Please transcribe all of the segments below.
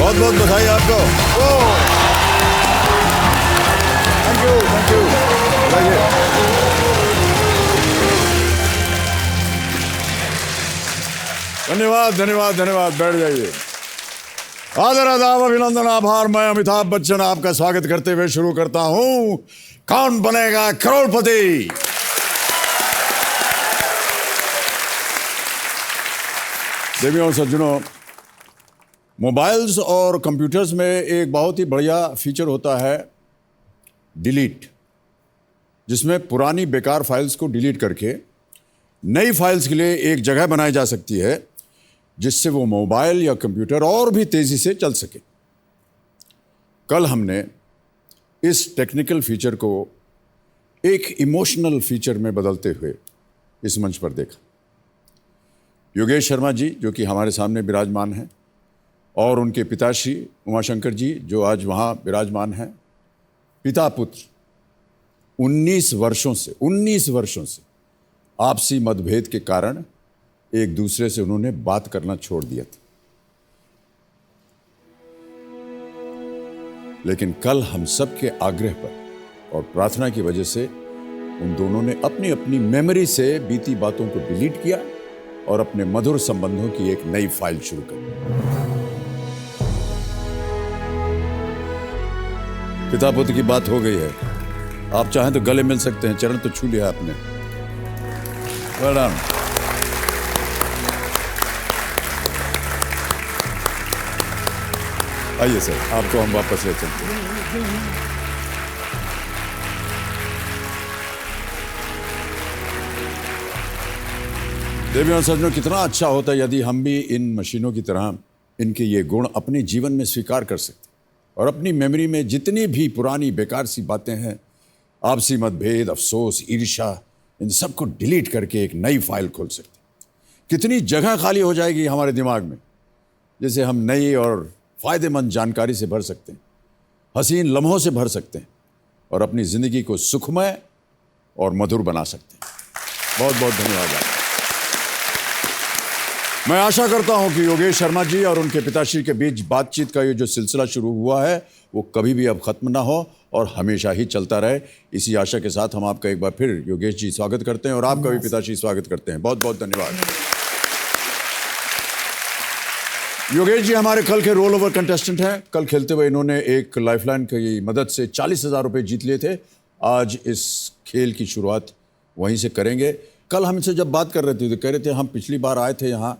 बहुत बहुत बधाई आपको। Thank you thank you. धन्यवाद धन्यवाद धन्यवाद। बैठ जाइए। आदर आदाब अभिनंदन आभार। मैं अमिताभ बच्चन आपका स्वागत करते हुए शुरू करता हूं कौन बनेगा करोड़पति। देवियों और सज्जनों, मोबाइल्स और कंप्यूटर्स में एक बहुत ही बढ़िया फीचर होता है डिलीट, जिसमें पुरानी बेकार फाइल्स को डिलीट करके नई फाइल्स के लिए एक जगह बनाई जा सकती है, जिससे वो मोबाइल या कंप्यूटर और भी तेजी से चल सके। कल हमने इस टेक्निकल फीचर को एक इमोशनल फीचर में बदलते हुए इस मंच पर देखा। योगेश शर्मा जी, जो कि हमारे सामने विराजमान हैं, और उनके पिताश्री उमाशंकर जी, जो आज वहाँ विराजमान हैं, पिता पुत्र 19 वर्षों से आपसी मतभेद के कारण एक दूसरे से उन्होंने बात करना छोड़ दिया था। लेकिन कल हम सबके आग्रह पर और प्रार्थना की वजह से उन दोनों ने अपनी अपनी मेमोरी से बीती बातों को डिलीट किया और अपने मधुर संबंधों की एक नई फाइल शुरू कर दी। पिता पुत्र की बात हो गई है। आप चाहें तो गले मिल सकते हैं, चरण तो छू लिया आपने। Well done. आइए सर, आपको हम वापस ले चलते हैं। देवियों और सज्जनों, कितना अच्छा होता है यदि हम भी इन मशीनों की तरह इनके ये गुण अपने जीवन में स्वीकार कर सकते और अपनी मेमोरी में जितनी भी पुरानी बेकार सी बातें हैं, आपसी मतभेद, अफसोस, ईर्ष्या, इन सबको डिलीट करके एक नई फाइल खोल सकते। कितनी जगह खाली हो जाएगी हमारे दिमाग में, जिसे हम नई और फ़ायदेमंद जानकारी से भर सकते हैं, हसीन लम्हों से भर सकते हैं और अपनी ज़िंदगी को सुखमय और मधुर बना सकते हैं। बहुत बहुत धन्यवाद आपका। मैं आशा करता हूं कि योगेश शर्मा जी और उनके पिताश्री के बीच बातचीत का ये जो सिलसिला शुरू हुआ है वो कभी भी अब खत्म ना हो और हमेशा ही चलता रहे। इसी आशा के साथ हम आपका एक बार फिर योगेश जी स्वागत करते हैं और आपका भी पिताश्री स्वागत करते हैं। बहुत बहुत धन्यवाद। योगेश जी हमारे कल के रोल ओवर कंटेस्टेंट हैं। कल खेलते हुए इन्होंने एक लाइफलाइन की मदद से 40,000 रुपये जीत लिए थे। आज इस खेल की शुरुआत वहीं से करेंगे। कल हम इनसे जब बात कर रहे थे तो कह रहे थे हम पिछली बार आए थे यहाँ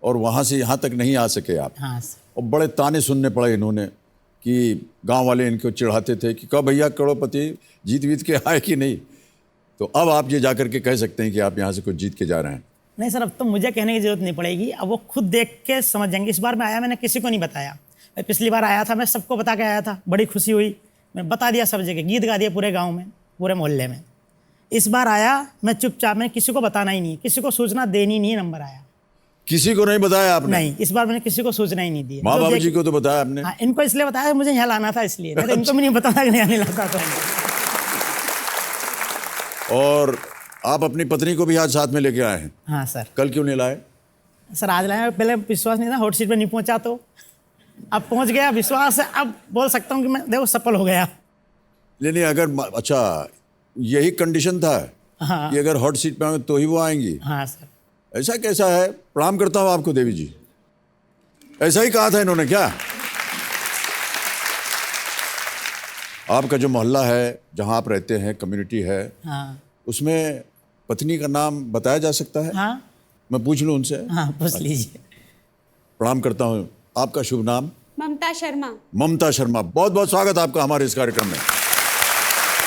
और वहाँ से यहाँ तक नहीं आ सके आप। हाँ। और बड़े ताने सुनने पड़े इन्होंने कि गांव वाले इनको चिढ़ाते थे कि कब भैया करोड़पति जीत वीत के आए कि नहीं। तो अब आप ये जाकर के कह सकते हैं कि आप यहाँ से कुछ जीत के जा रहे हैं। नहीं सर, अब तो मुझे कहने की जरूरत नहीं पड़ेगी, अब वो खुद देख के समझ जाएंगे। इस बार मैं आया, मैंने किसी को नहीं बताया। मैं पिछली बार आया था, मैं सबको बता के आया था, बड़ी खुशी हुई, मैं बता दिया सब जगह, गीत गा दिया पूरे गाँव में, पूरे मोहल्ले में। इस बार आया मैं चुपचाप, मैं किसी को बताना ही नहीं, किसी को सूचना देनी नहीं। नंबर आया, किसी को नहीं बताया आपने? नहीं, इस बार मैंने किसी को सूचना ही नहीं दी। माँ बाबू जी को तो बताया आपने? हाँ, इनको इसलिए बताया मुझे यहाँ लाना था, इसलिए नहीं तो इनको भी नहीं बताना कि नहीं लाता था। और आप अपनी पत्नी को भी आज साथ में लेके आए हैं? हाँ सर। कल क्यों नहीं लाए? सर आज लाया, पहले विश्वास नहीं था, हॉट सीट पे नहीं पहुंचा, तो अब पहुंच गया, विश्वास है। अब बोल सकता हूँ कि मैं देखो सफल हो गया। नहीं अगर अच्छा यही कंडीशन था हाँ। कि अगर हॉट सीट पे आएंगे तो ही वो आएंगी? हाँ सर। ऐसा कैसा है? प्रणाम करता हूँ आपको देवी जी। ऐसा ही कहा था इन्होंने क्या? आपका जो मोहल्ला है जहाँ आप रहते हैं, कम्युनिटी है, हाँ। उसमें पत्नी का नाम बताया जा सकता है? हाँ। मैं पूछ लूँ उनसे? हाँ पूछ लीजिए। प्रणाम करता हूँ। आपका शुभ नाम? ममता शर्मा। ममता शर्मा, बहुत बहुत स्वागत आपका हमारे इस कार्यक्रम में।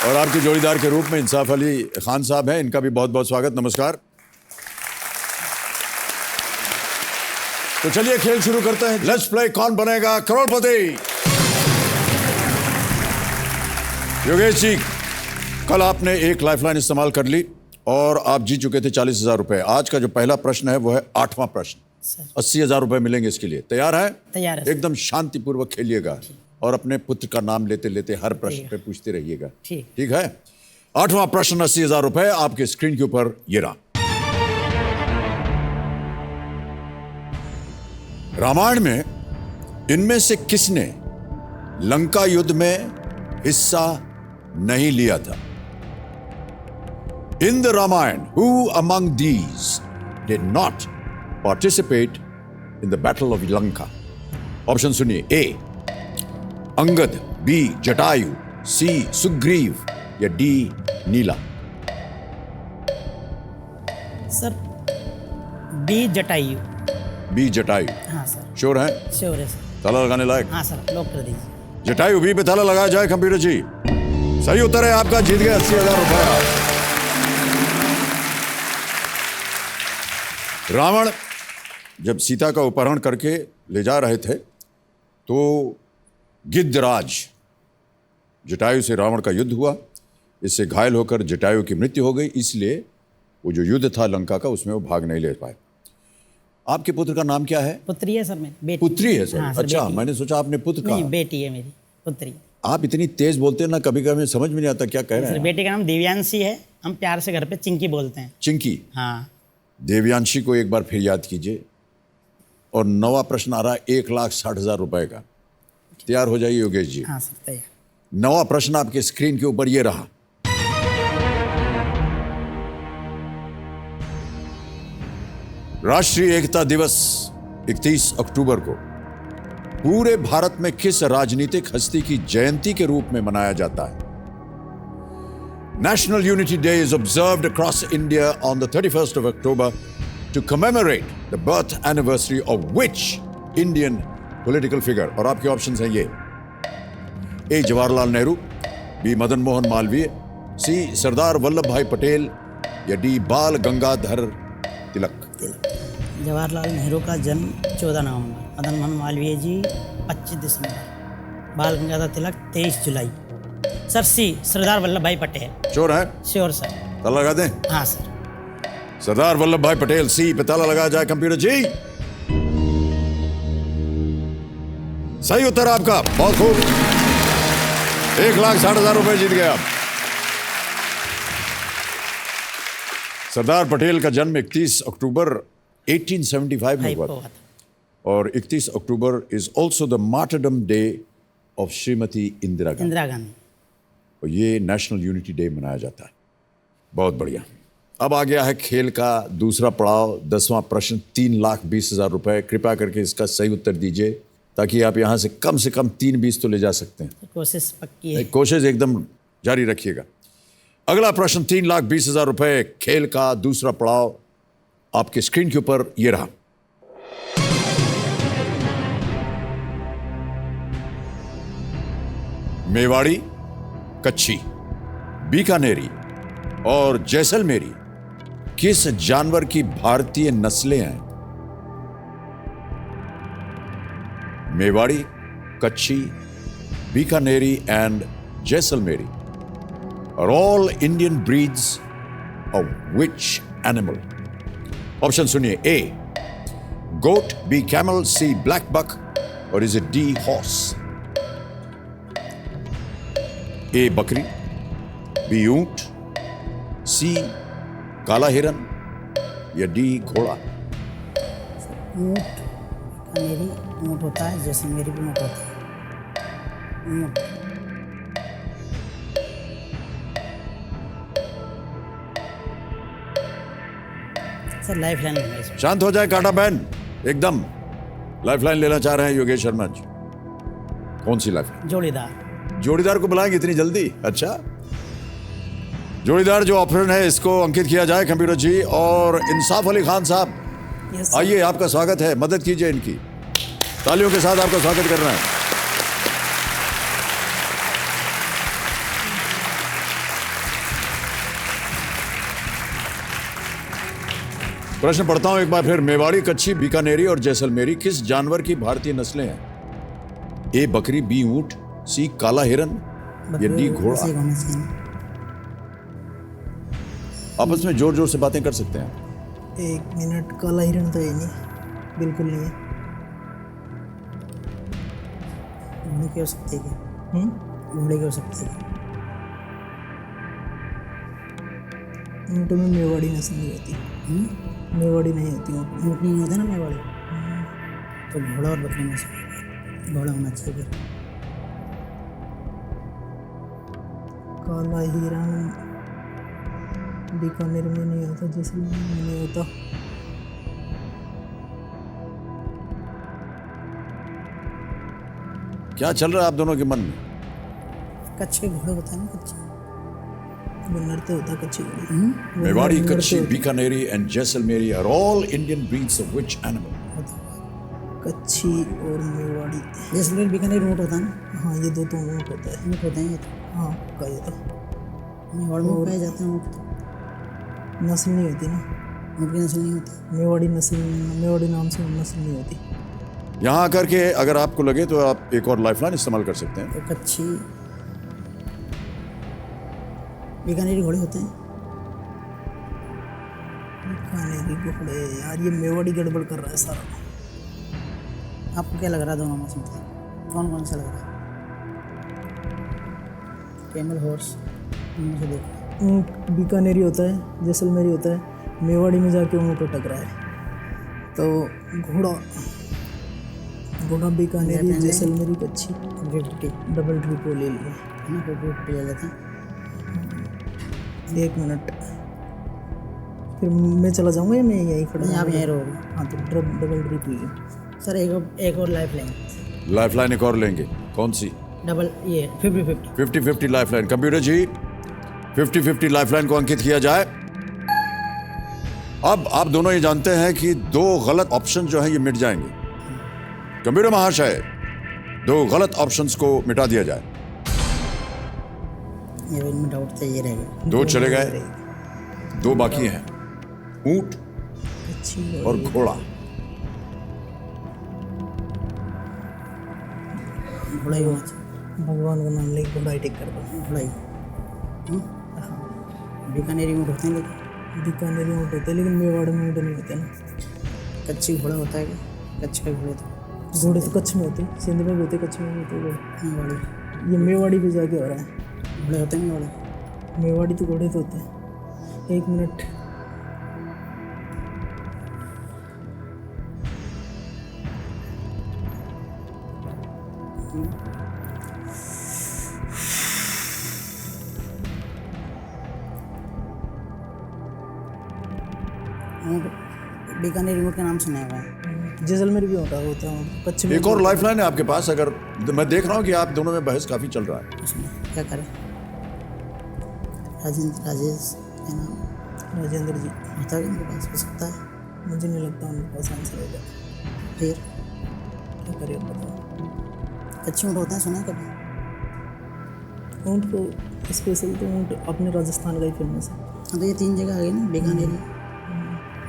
और आपके जोड़ीदार के रूप में इंसाफ अली खान साहब हैं, इनका भी बहुत बहुत स्वागत। नमस्कार। तो चलिए खेल शुरू करते हैं। लेट्स प्ले कौन बनेगा करोड़पति। योगेश जी, कल आपने एक लाइफलाइन इस्तेमाल कर ली और आप जीत चुके थे 40,000 रुपए। आज का जो पहला प्रश्न है वो है 8वां प्रश्न। 80,000 रुपए मिलेंगे इसके लिए। तैयार है? तैयार है। एकदम शांतिपूर्वक खेलिएगा और अपने पुत्र का नाम लेते लेते हर प्रश्न पे पूछते रहिएगा। ठीक है? 8वां प्रश्न 80,000 रुपए आपके स्क्रीन के ऊपर ये रहा। रामायण में इनमें से किसने लंका युद्ध में हिस्सा नहीं लिया था? In the Ramayan, who among these did not participate in the battle of Lanka? Option सुनिए। A Angad, B Jatayu, C Sugriva या D Neela? Sir B Jatayu. B Jatayu. हाँ सर। श्योर है? श्योर है सर। ताला लगाने लायक? हाँ सर, लॉक कर दीजिए। जटायु बी पे ताला लगाया जाए कंप्यूटर जी। सही उत्तर है आपका, जीत गए 80,000 रुपया। रावण जब सीता का अपहरण करके ले जा रहे थे तो गिद्धराज जटायु से रावण का युद्ध हुआ। इससे घायल होकर जटायु की मृत्यु हो गई, इसलिए वो जो युद्ध था लंका का उसमें वो भाग नहीं ले पाए। आपके पुत्र का नाम क्या है? पुत्री है सर मेरी, बेटी। पुत्री है सर? हाँ, सर अच्छा, बेटी। मैंने सोचा आपने पुत्र नहीं, कहा। बेटी है मेरी, पुत्री। आप इतनी तेज बोलते हैं ना, कभी कभी समझ में नहीं आता क्या कह रहे सर हैं। बेटी का नाम दिव्यांशी है, हम प्यार से घर पे चिंकी बोलते हैं। चिंकी। हाँ। देवयांशी को एक बार फिर याद कीजिए। और नवा प्रश्न आ रहा है 1,60,000 रुपए का। तैयार हो जाइए योगेश जी। हाँ सर, तैयार। नवा प्रश्न आपके स्क्रीन के ऊपर ये रहा। राष्ट्रीय एकता दिवस 31 अक्टूबर को पूरे भारत में किस राजनीतिक हस्ती की जयंती के रूप में मनाया जाता है? National Unity Day is observed across India on the 31st of October to commemorate the birth anniversary of which Indian political figure? और आपके ऑप्शंस हैं ये। ए जवाहरलाल नेहरू, बी मदन मोहन मालवीय, सी सरदार वल्लभ भाई पटेल या डी बाल गंगाधर तिलक? जवाहरलाल नेहरू का जन्म 14 नवंबर, मदन मोहन मालवीय जी 25 दिसंबर, बाल गंगाधर तिलक 23 जुलाई। सर सी सरदार वल्लभ भाई पटेल। श्योर है? Sure sir. ताला लगा दें? हाँ सर। सरदार वल्लभ भाई पटेल, सी पे ताला लगाया जाए कंप्यूटर जी। सही उत्तर आपका, बहुत खूब। 1,60,000 रुपए जीत गए आप। सरदार पटेल का जन्म 31 अक्टूबर 1875 में हुआ था। और 31 October is also the martyrdom day of Shrimati Indira Gandhi. और ये नेशनल यूनिटी डे मनाया जाता है। बहुत बढ़िया। अब आ गया है खेल का दूसरा पड़ाव, 10वां प्रश्न, 3,20,000 रुपए। कृपया करके इसका सही उत्तर दीजिए ताकि आप यहां से कम 3 20 तो ले जा सकते हैं। कोशिश पक्की है। कोशिश एकदम जारी रखिएगा। अगला प्रश्न 3,20,000 रुपए, खेल का दूसरा पड़ाव आपके स्क्रीन के ऊपर ये रहा। मेवाड़ी, कच्छी, बीकानेरी और जैसलमेरी किस जानवर की भारतीय नस्लें हैं? Mewari, Kutchi, Bikaneri and Jaisalmeri are all Indian breeds of which animal? Option सुनिए। A goat, B camel, C black buck और is it D horse? ए बकरी, बी ऊंट, सी काला हिरन या डी घोड़ा? ऊंट, बीकानेरी ऊंट होता है, जैसलमेरी भी ऊंट होता है। ऊंट। सर लाइफ लाइन है इसमें। शांत हो जाए काटा बहन, एकदम। लाइफ लाइन लेना चाह रहे हैं योगेश शर्मा जी। कौन सी लाइफ लाइन? जोड़ीदार। जोड़ीदार को बुलाएंगे इतनी जल्दी? अच्छा, जोड़ीदार जो ऑप्शन है इसको अंकित किया जाए कंप्यूटर जी। और इंसाफ अली खान साहब, आइए, आपका स्वागत है। मदद कीजिए इनकी, तालियों के साथ आपका स्वागत करना है। प्रश्न पढ़ता हूं एक बार फिर। मेवाड़ी, कच्छी, बीकानेरी और जैसलमेरी किस जानवर की भारतीय नस्लें हैं? ए बकरी, बी ऊंट, सी काला हिरन या डी घोड़ा? आपस में जोर जोर से बातें कर सकते हैं। 1 मिनट, काला हिरन तो है नहीं, बिल्कुल नहीं है। घोड़े की हो सकती है? घोड़े की हो सकती है? ऊँट में मेवाड़ी नस्ल नहीं होती। मेवाड़ी नहीं होती ऊँट में। ऊँट नहीं होता ना मेवाड़ी, तो घोड़ा और बकरी में से घोड़ा होना चाहिए। काला हिरण बीकानेर में नहीं होता, जैसलमेर में नहीं होता। क्या चल रहा है आप दोनों के मन में? कच्छ के घोड़े होते हैं ना, कच्छ वो नरते होता कच्ची घोड़ी। मेवाड़ी, नरते कच्छी, होते। बीकानेरी and Jaisalmeri are all Indian breeds of which animal? कच्छी और मेवाड़ी। जैसलमेर बीकानेर ऊँट होता है ना, हाँ ये दो तो ऊँट होता है। ऊँट होते हैं ये तो। हाँ का ये तो मेवाड़ में पाए जाते हैं ऊँट तो। नस्ल नहीं होती ना, ऊँट की नस्ल नहीं होती। मेवाड़ी नस्ल, मेवाड़ी नाम से नस्ल नहीं होती। यहाँ आकर के अगर आपको लगे तो आप एक और लाइफलाइन इस्तेमाल कर सकते हैं। तो कच्छी बीकानेरी घोड़े होते हैं। बीकानेरी घोड़े यार, ये मेवाड़ी गड़बड़ कर रहा है सारा। आपको क्या लग रहा है दोनों में से कौन कौन सा लग रहा है? कैमल, हॉर्स, इनमें से देखो। ऊँट बीकानेरी होता है, जैसलमेरी होता है, मेवाड़ी में जाके ऊँट अटक रहा है। तो घोड़ा बीकानेरी, जैसलमेरी, कच्छी, 50 डबल ट्रिपल ले लिए। है ना, 50 ले लेते हैं। 1 मिनट, फिर मैं चला जाऊंगा या मैं यहीं खड़ा नहीं, आप रहूंगा? यहीं रहोगे। हाँ तो डबल ट्रिपल। सर एक और लाइफ लेंगे। लाइफलाइन एक और लेंगे, कौन सी? डबल ये 50-50। 50-50 लाइफलाइन। कंप्यूटर जी 50-50 लाइफलाइन को अंकित किया जाए। अब आप दोनों ये जानते हैं कि 2 गलत ऑप्शन जो हैं ये मिट जाएंगे। कंप्यूटर महाशय 2 गलत ऑप्शंस को मिटा दिया जाए। ये इनमें डाउट था, ये रह गया। 2 चले गए, 2 बाकी हैं, ऊंट कच्छी और घोड़ा। घोड़ा ही होना चाहिए। भगवान का नाम लेके घोड़ा ही टिक कर दो। घोड़ा ही। बीकानेरी ऊँट होते हैं, लेकिन बीकानेरी ऊँट होते हैं, लेकिन मेवाड़ में ऊँट नहीं होते ना। कच्ची घोड़ा होता है क्या? कच्छ का घोड़े तो घोड़े तो कच्छ में होते, सिंध में भी होते, कच्छ में भी होते घोड़े। मेवाड़ी ये मेवाड़ी पे जाके हो रहा है। घोड़े होते हैं, मेवाड़ी। मेवाड़ी तो घोड़े तो होते हैं। 1 मिनट, ऊँट बीकानेरी ऊँट का नाम सुना हुआ है। जैसलमेर भी होता है, कच्छ में। एक और लाइफलाइन है आपके पास। अगर मैं देख रहा हूं कि आप दोनों में बहस काफी चल रहा है। उसमें क्या करें? राजेश क्या नाम? राजेंद्र जी, होता है उनके पास, हो सकता है। मुझे नहीं लगता उनके पास आंसर होगा। फिर क्या करें अब बताओ। कच्चे ऊँट होते हैं, सुना है कभी? ऊँट तो स्पेशल तो ऊँट अपने राजस्थान का ही फेमस है। हाँ, तो ये 3 जगह आ गई ना, बीकानेरी।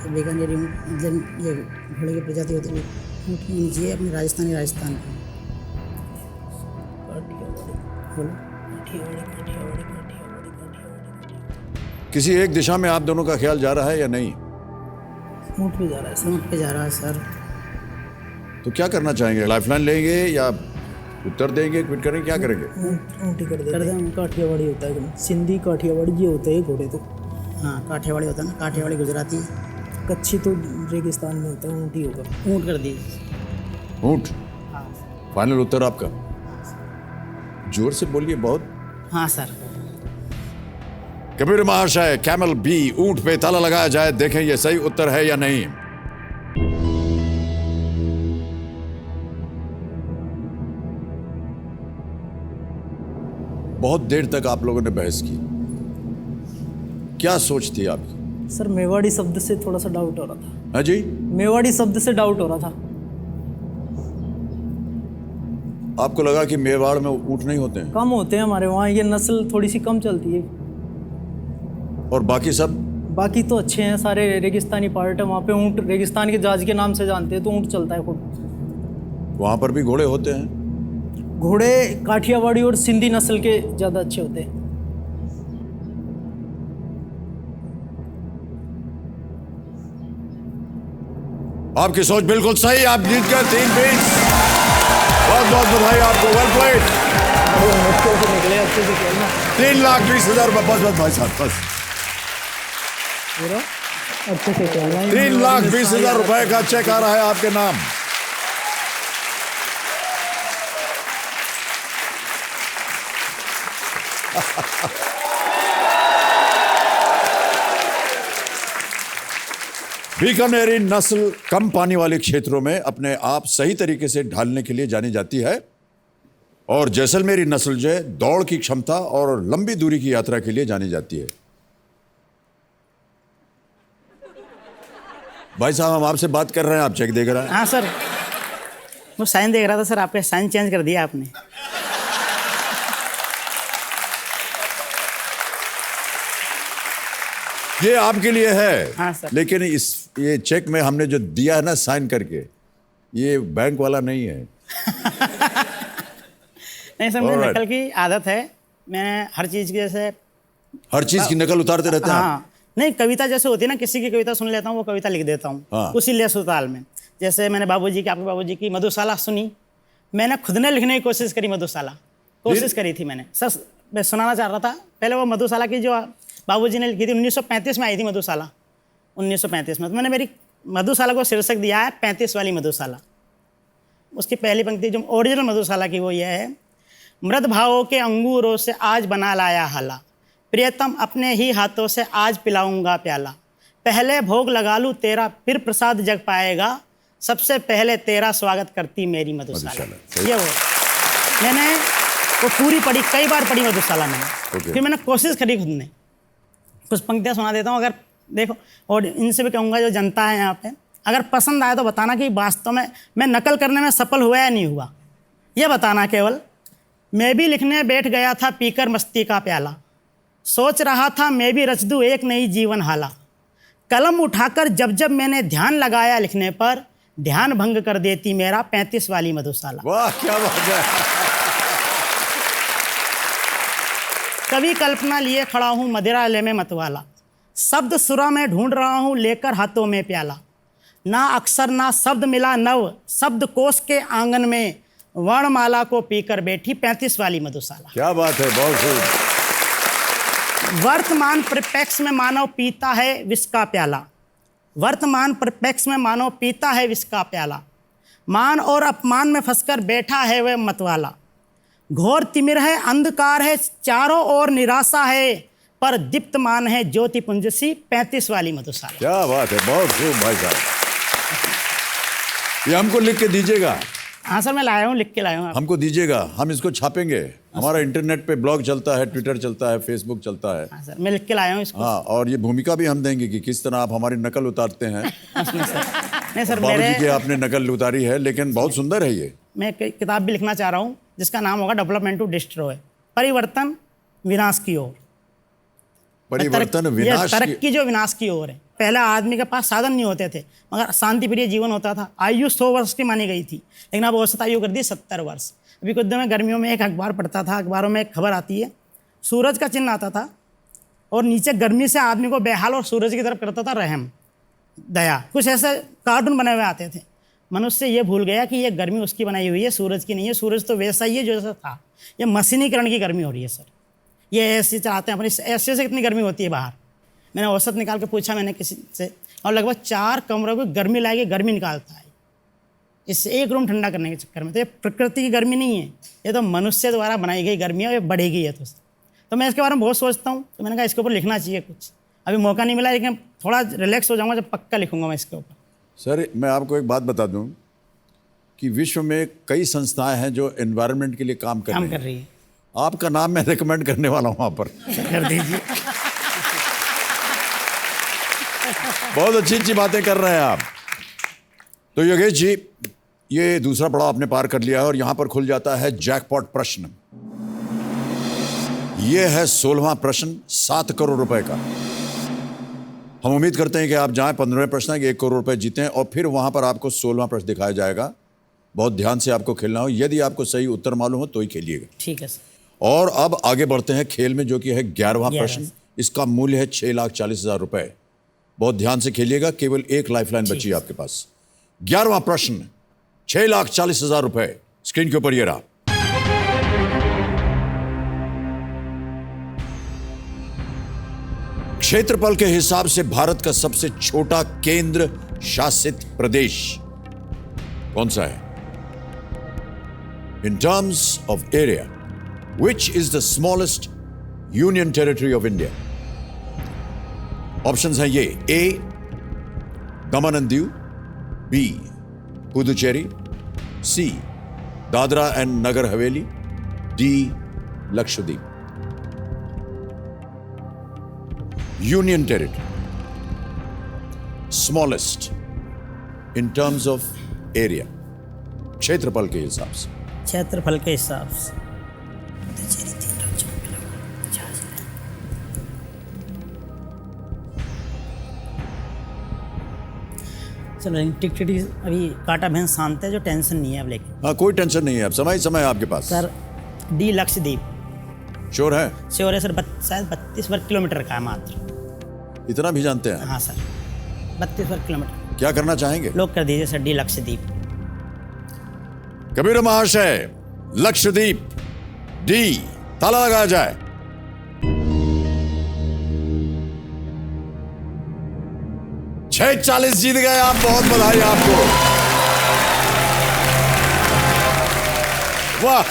तो बीकानेरी ऊँट मतलब ये घोड़े की प्रजाति होती है। ऊँट होनी चाहिए अपने राजस्थान की। काठियावाड़ी, बोलो। काठियावाड़ी, काठियावाड़ी, काठियावाड़ी, काठियावाड़ी। किसी एक दिशा में आप दोनों का ख्याल जा रहा है या नहीं? ऊँट पे जा रहा है सर। ऊँट पे जा रहा है सर। तो क्या करना चाहेंगे? लाइफलाइन लेंगे या उत्तर देंगे, क्विट करेंगे, क्या करेंगे? ऊँट ही कर कर देते दें। हैं। काठियावाड़ी होता है, सिंधी काठियावाड़ी ये होते हैं घोड़े तो। हाँ, काठियावाड़ी होता है ना, काठियावाड़ी गुजराती। कच्छी तो रेगिस्तान में होता है, ऊँट ही होगा। ऊँट कर दी। ऊंट हाँ फाइनल उत्तर आपका? जोर से बोलिए बहुत। हाँ सर। कबीर महाशय कैमल बी ऊंट पे ताला लगाया जाए, देखें ये सही उत्तर है या नहीं। बहुत देर तक आप लोगों ने बहस की, क्या सोच थी आपकी? सर मेवाड़ी शब्द से थोड़ा सा डाउट हो रहा था। हाँ जी, मेवाड़ी शब्द से डाउट हो रहा था। आपको लगा कि मेवाड़ में ऊंट नहीं होते हैं कम होते हैं हमारे वहाँ, ये नस्ल थोड़ी सी कम चलती है। और बाकी सब? बाकी तो अच्छे हैं सारे, रेगिस्तानी पार्ट है वहाँ पे। ऊँट रेगिस्तान के जहाज के नाम से जानते हैं, तो ऊँट चलता है खूब। वहां पर भी घोड़े होते हैं? घोड़े काठियावाड़ी और सिंधी नस्ल के ज़्यादा अच्छे होते हैं। आपकी सोच बिल्कुल सही, आप जीत गए 3 पीस। बहुत बहुत बधाई आपको, वेल प्लेड। अच्छे से निकले, अच्छे से खेलना। 3,20,000 रुपये। बस बस भाई साहब बस। पूरा अच्छे से खेलना। 3,20,000 रुपए का चेक आ रहा है आपके नाम। बीकानेरी नस्ल कम पानी वाले क्षेत्रों में अपने आप सही तरीके से ढालने के लिए जानी जाती है और जैसलमेरी नस्ल जो है दौड़ की क्षमता और लंबी दूरी की यात्रा के लिए जानी जाती है। भाई साहब, हम आपसे बात कर रहे हैं, आप चेक देख रहे हैं। हाँ सर, वो साइन देख रहा था सर, आपका साइन चेंज कर दिया आपने। ये आपके लिए है। हाँ सर। लेकिन ये चेक में हमने जो दिया है ना साइन करके, ये बैंक वाला नहीं है। नहीं सर, मुझे Alright. नकल की आदत है। मैं हर चीज़ की जैसे हर चीज की नकल उतारते रहते हैं आप? हाँ, नहीं कविता जैसे होती है ना, किसी की कविता सुन लेता हूँ, वो कविता लिख देता हूँ। हाँ। उसी लेसुताल में। जैसे मैंने बाबूजी की, आपके बाबूजी की मधुशाला सुनी, मैंने खुद ने लिखने की कोशिश करी मधुशाला, कोशिश करी थी मैंने सर। मैं सुनाना चाह रहा था पहले वो मधुशाला की जो बाबूजी ने लिखी थी, 1935 में आई थी मधुशाला, 1935 में। तो मैंने मेरी मधुशाला को शीर्षक दिया है 35 वाली मधुशाला। उसकी पहली पंक्ति जो ओरिजिनल मधुशाला की वो ये है, मृद भावों के अंगूरों से आज बना लाया हाला, प्रियतम अपने ही हाथों से आज पिलाऊंगा प्याला, पहले भोग लगा लूँ तेरा फिर प्रसाद जग पाएगा, सबसे पहले तेरा स्वागत करती मेरी मधुशाला। ये वो मैंने वो पूरी पढ़ी, कई बार पढ़ी मधुशाला मैंने। फिर मैंने कोशिश करी खुद ने, कुछ पंक्तियाँ सुना देता हूँ। अगर देखो, और इनसे भी कहूँगा जो जनता है यहाँ पे, अगर पसंद आए तो बताना कि वास्तव में मैं नकल करने में सफल हुआ या नहीं हुआ, ये बताना केवल। मैं भी लिखने बैठ गया था पीकर मस्ती का प्याला, सोच रहा था मैं भी रच दूँ एक नई जीवन हाला, कलम उठाकर जब जब मैंने ध्यान लगाया लिखने पर, ध्यान भंग कर देती मेरा 35 वाली मधुशाला। वाह, क्या बात है। कभी कल्पना लिए खड़ा हूँ मदिरालय में मतवाला, शब्द सुरा में ढूंढ रहा हूँ लेकर हाथों में प्याला, ना अक्षर ना शब्द मिला नव, शब्द कोश के आंगन में वर्णमाला को पीकर बैठी 35 वाली मधुशाला। क्या बात है, बहुत खूब। वर्तमान परिप्रेक्ष्य में मानव पीता है विष का प्याला, वर्तमान परिप्रेक्ष्य में मानव पीता है विष का प्याला, मान और अपमान में फंसकर बैठा है वह मतवाला, घोर तिमिर है अंधकार है चारों ओर निराशा है, पर दीप्तमान है ज्योति पुंज सी 35 वाली मधुशाला। क्या बात है, बहुत खूब भाई साहब। ये हमको लिख के दीजिएगा। हाँ सर, मैं लाया हूँ, लिख के लाया हूँ। हमको दीजिएगा, हम इसको छापेंगे। हमारा इंटरनेट पे ब्लॉग चलता है, ट्विटर चलता है, फेसबुक चलता है। हाँ सर, मैं लिख के लाया हूँ इसको। हाँ, और ये भूमिका भी हम देंगे कि किस तरह आप हमारी नकल उतारते हैं। नहीं सर, बाबूजी की आपने नकल उतारी है, लेकिन बहुत सुंदर है ये। मैं एक किताब भी लिखना चाह रहा हूँ जिसका नाम होगा डेवलपमेंट टू डिस्ट्रॉय, परिवर्तन विनाश की ओर। परिवर्तन विनाश की, तरक्की जो विनाश की ओर है। पहले आदमी के पास साधन नहीं होते थे, मगर शांति प्रिय जीवन होता था। आयु 100 वर्ष की मानी गई थी, लेकिन अब औसत आयु कर दी 70 वर्ष। अभी कुछ दिन में गर्मियों में एक अखबार पढ़ता था, अखबारों में एक खबर आती है, सूरज का चिन्ह आता था और नीचे गर्मी से आदमी को बेहाल और सूरज की तरफ करता था रहम दया, कुछ ऐसे कार्टून बने हुए आते थे। मनुष्य ये भूल गया कि ये गर्मी उसकी बनाई हुई है, सूरज की नहीं है। सूरज तो वैसा ही है जैसा था। ये मशीनीकरण की गर्मी हो रही है सर। ये ऐसे चलाते हैं अपनी, ऐसे से कितनी गर्मी होती है बाहर। मैंने औसत निकाल के पूछा मैंने किसी से, और लगभग 4 कमरों को गर्मी लाके गर्मी निकालता है इससे, एक रूम ठंडा करने के चक्कर में। तो ये प्रकृति की गर्मी नहीं है, ये तो मनुष्य द्वारा बनाई गई गर्मी है, ये बढ़ेगी है। तो मैं इसके बारे में बहुत सोचता हूँ, तो मैंने कहा इसके ऊपर लिखना चाहिए कुछ। अभी मौका नहीं मिला, लेकिन थोड़ा रिलैक्स हो जाऊँगा जब पक्का लिखूंगा मैं इसके ऊपर। सर मैं आपको एक बात बता दूं कि विश्व में कई संस्थाएं हैं जो एनवायरनमेंट के लिए काम कर रही हैं। आपका नाम मैं रिकमेंड करने वाला हूं वहाँ पर। कर दीजिए। बहुत अच्छी अच्छी बातें कर रहे हैं आप। तो योगेश जी, ये दूसरा पड़ाव आपने पार कर लिया है और यहाँ पर खुल जाता है जैकपॉट प्रश्न। ये है 16वां प्रश्न, 7 करोड़ रुपए का। हम उम्मीद करते हैं कि आप जाएं 15वें प्रश्न है कि 1 करोड़ रुपए जीतें, और फिर वहां पर आपको 16वां प्रश्न दिखाया जाएगा। बहुत ध्यान से आपको खेलना हो, यदि आपको सही उत्तर मालूम हो तो ही खेलिएगा। ठीक है सर। और अब आगे बढ़ते हैं खेल में, जो कि है 11वां प्रश्न। इसका मूल्य है 6,40,000 रुपए। बहुत ध्यान से खेलिएगा, केवल एक लाइफलाइन बची है आपके पास। 11वां प्रश्न, 6,40,000 रुपए स्क्रीन के ऊपर ये रहा। क्षेत्रफल के हिसाब से भारत का सबसे छोटा केंद्र शासित प्रदेश कौन सा है? In terms of area, which is the smallest union territory of India? Options हैं ये: A Daman and Diu, B Puducherry, C Dadra and Nagar Haveli, D Lakshadweep. Union territory, smallest in terms of area, क्षेत्रफल के हिसाब से। क्षेत्रफल के हिसाब से चलो टिकट अभी काटा भैंस शांत है, जो टेंशन नहीं है अब। लेकिन हाँ, कोई टेंशन नहीं है, अब समय समय है आपके पास। Sir D Lakshadweep. श्योर है? श्योर है सर। शायद 32 वर्ग किलोमीटर का है मात्र। इतना भी जानते हैं? हाँ सर, 32 वर्ग किलोमीटर। क्या करना चाहेंगे? लॉक कर दीजिए सर, डी लक्षद्वीप। कबीर महाशय, लक्षद्वीप डी, ताला लगाया जाए। छह 40 जीत गए आप, बहुत बधाई आपको। वाह,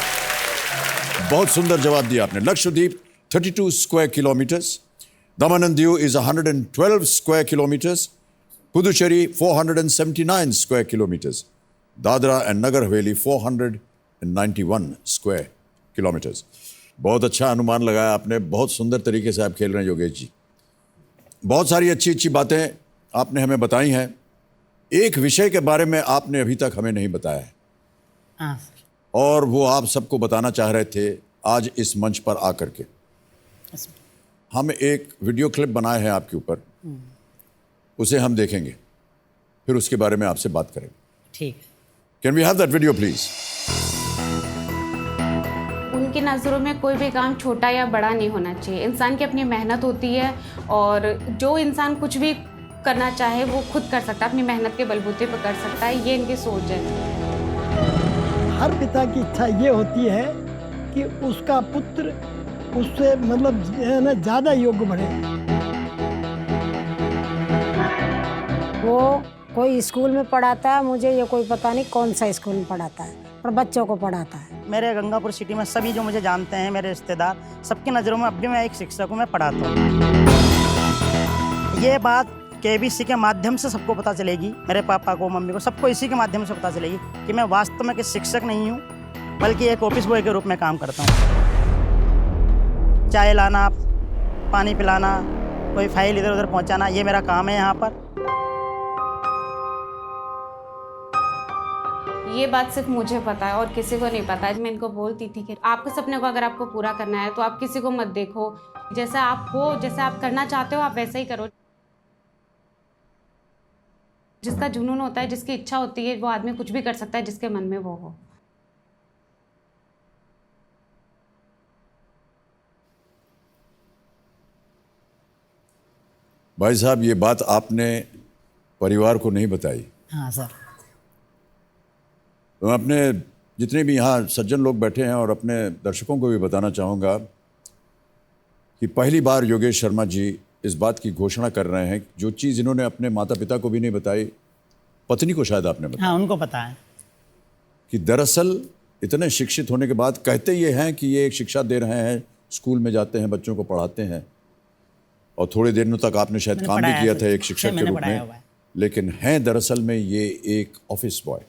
बहुत सुंदर जवाब दिया आपने। Lakshadweep 32 square kilometres, Daman and Diu is 112 square kilometres, Puducherry 479 square kilometres, Dadra and Nagar Haveli 491 square kilometres. बहुत अच्छा अनुमान लगाया आपने, बहुत सुंदर तरीके से आप खेल रहे हैं योगेश जी। बहुत सारी अच्छी अच्छी बातें आपने हमें बताई हैं। एक विषय के बारे में आपने अभी तक हमें नहीं बताया है, हाँ सर। और वो आप सबको बताना चाह रहे थे आज इस मंच पर आकर के। हम एक वीडियो क्लिप बनाए हैं आपके ऊपर, उसे हम देखेंगे, फिर उसके बारे में आपसे बात करेंगे। ठीक है। Can we have that video please? उनकी नज़रों में कोई भी काम छोटा या बड़ा नहीं होना चाहिए। इंसान की अपनी मेहनत होती है, और जो इंसान कुछ भी करना चाहे वो खुद कर सकता है, अपनी मेहनत के बलबूते पर कर सकता है। ये इनकी सोच है। हर पिता की इच्छा ये होती है कि उसका पुत्र उससे मतलब है ना ज़्यादा योग्य बने। वो कोई स्कूल में पढ़ाता है, मुझे ये कोई पता नहीं कौन सा स्कूल में पढ़ाता है, पर बच्चों को पढ़ाता है। मेरे गंगापुर सिटी में सभी जो मुझे जानते हैं, मेरे रिश्तेदार, सबकी नज़रों में अब भी मैं एक शिक्षक हूँ, मैं पढ़ाता हूँ। ये बात केबीसी के माध्यम से सबको पता चलेगी, मेरे पापा को, मम्मी को, सबको इसी के माध्यम से पता चलेगी कि मैं वास्तव में किसी शिक्षक नहीं हूँ, बल्कि एक ऑफिस बॉय के रूप में काम करता हूँ। चाय लाना, पानी पिलाना, कोई फाइल इधर उधर पहुँचाना, ये मेरा काम है यहाँ पर। ये बात सिर्फ मुझे पता है और किसी को नहीं पता है। मैं इनको बोलती थी कि आपके सपने को अगर आपको पूरा करना है तो आप किसी को मत देखो, जैसा आप हो, जैसा आप करना चाहते हो आप वैसा ही करो। जिसका जुनून होता है, जिसकी इच्छा होती है, वो आदमी कुछ भी कर सकता है जिसके मन में वो हो। भाई साहब, ये बात आपने परिवार को नहीं बताई। हाँ सर। तो मैं अपने जितने भी यहाँ सज्जन लोग बैठे हैं और अपने दर्शकों को भी बताना चाहूँगा कि पहली बार योगेश शर्मा जी इस बात की घोषणा कर रहे हैं, जो चीज़ इन्होंने अपने माता पिता को भी नहीं बताई, पत्नी को शायद आपने बताया। हाँ, उनको पता है कि दरअसल इतने शिक्षित होने के बाद कहते ये हैं कि ये एक शिक्षा दे रहे हैं, स्कूल में जाते हैं, बच्चों को पढ़ाते हैं, और थोड़े दिनों तक आपने शायद काम भी किया था एक शिक्षक के रूप में, लेकिन हैं दरअसल में ये एक ऑफिस बॉय।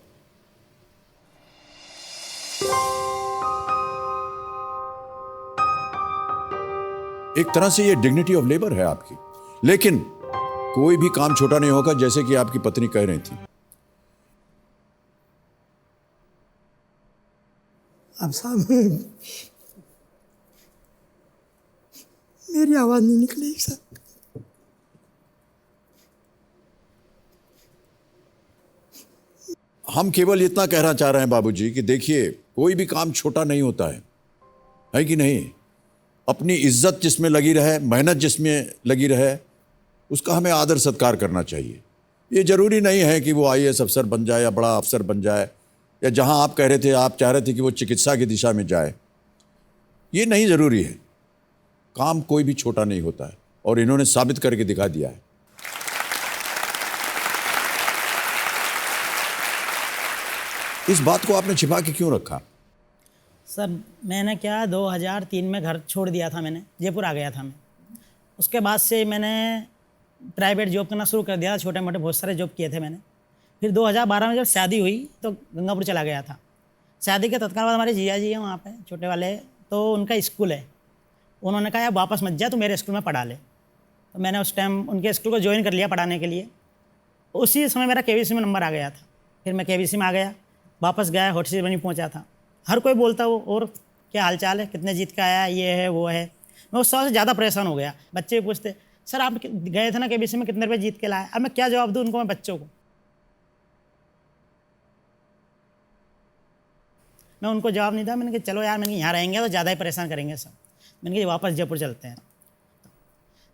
एक तरह से ये डिग्निटी ऑफ लेबर है आपकी। लेकिन कोई भी काम छोटा नहीं होगा, जैसे कि आपकी पत्नी कह रही थी। अब साहब मेरी आवाज़ नहीं निकली सर। हम केवल इतना कहना चाह रहे हैं बाबूजी कि देखिए, कोई भी काम छोटा नहीं होता है कि नहीं? अपनी इज्जत जिसमें लगी रहे, मेहनत जिसमें लगी रहे, उसका हमें आदर सत्कार करना चाहिए। ये ज़रूरी नहीं है कि वो IAS अफसर बन जाए या बड़ा अफसर बन जाए, या जहां आप कह रहे थे, आप चाह रहे थे कि वो चिकित्सा की दिशा में जाए, ये नहीं ज़रूरी है। काम कोई भी छोटा नहीं होता है, और इन्होंने साबित करके दिखा दिया है। इस बात को आपने छिपा के क्यों रखा? सर मैंने क्या 2003 में घर छोड़ दिया था, मैंने जयपुर आ गया था मैं। उसके बाद से मैंने प्राइवेट जॉब करना शुरू कर दिया, छोटे मोटे बहुत सारे जॉब किए थे मैंने। फिर 2012 में जब शादी हुई तो गंगापुर चला गया था। शादी के तत्काल बाद हमारे जिया जी हैं वहाँ पे छोटे वाले, तो उनका स्कूल है। उन्होंने कहा यार वापस मत जा, तो मेरे स्कूल में पढ़ा ले। तो मैंने उस टाइम उनके स्कूल को ज्वाइन कर लिया पढ़ाने के लिए। उसी समय मेरा केबीसी में नंबर आ गया था। फिर मैं केबीसी में आ गया, वापस गया, होटल बनी पहुँचा था। हर कोई बोलता वो और क्या हाल चाल है, कितने जीत का आया, ये है वो है। मैं उस साल से ज़्यादा परेशान हो गया। बच्चे भी पूछते सर आप गए थे ना केबीसी में, कितने रुपये जीत के लाए। अब मैं क्या जवाब दूँ उनको, मैं बच्चों को। मैं उनको जवाब नहीं था। मैंने कहा चलो यार, मैंने यहाँ रहेंगे तो ज़्यादा ही परेशान करेंगे सब। मैंने कहा वापस जयपुर चलते हैं।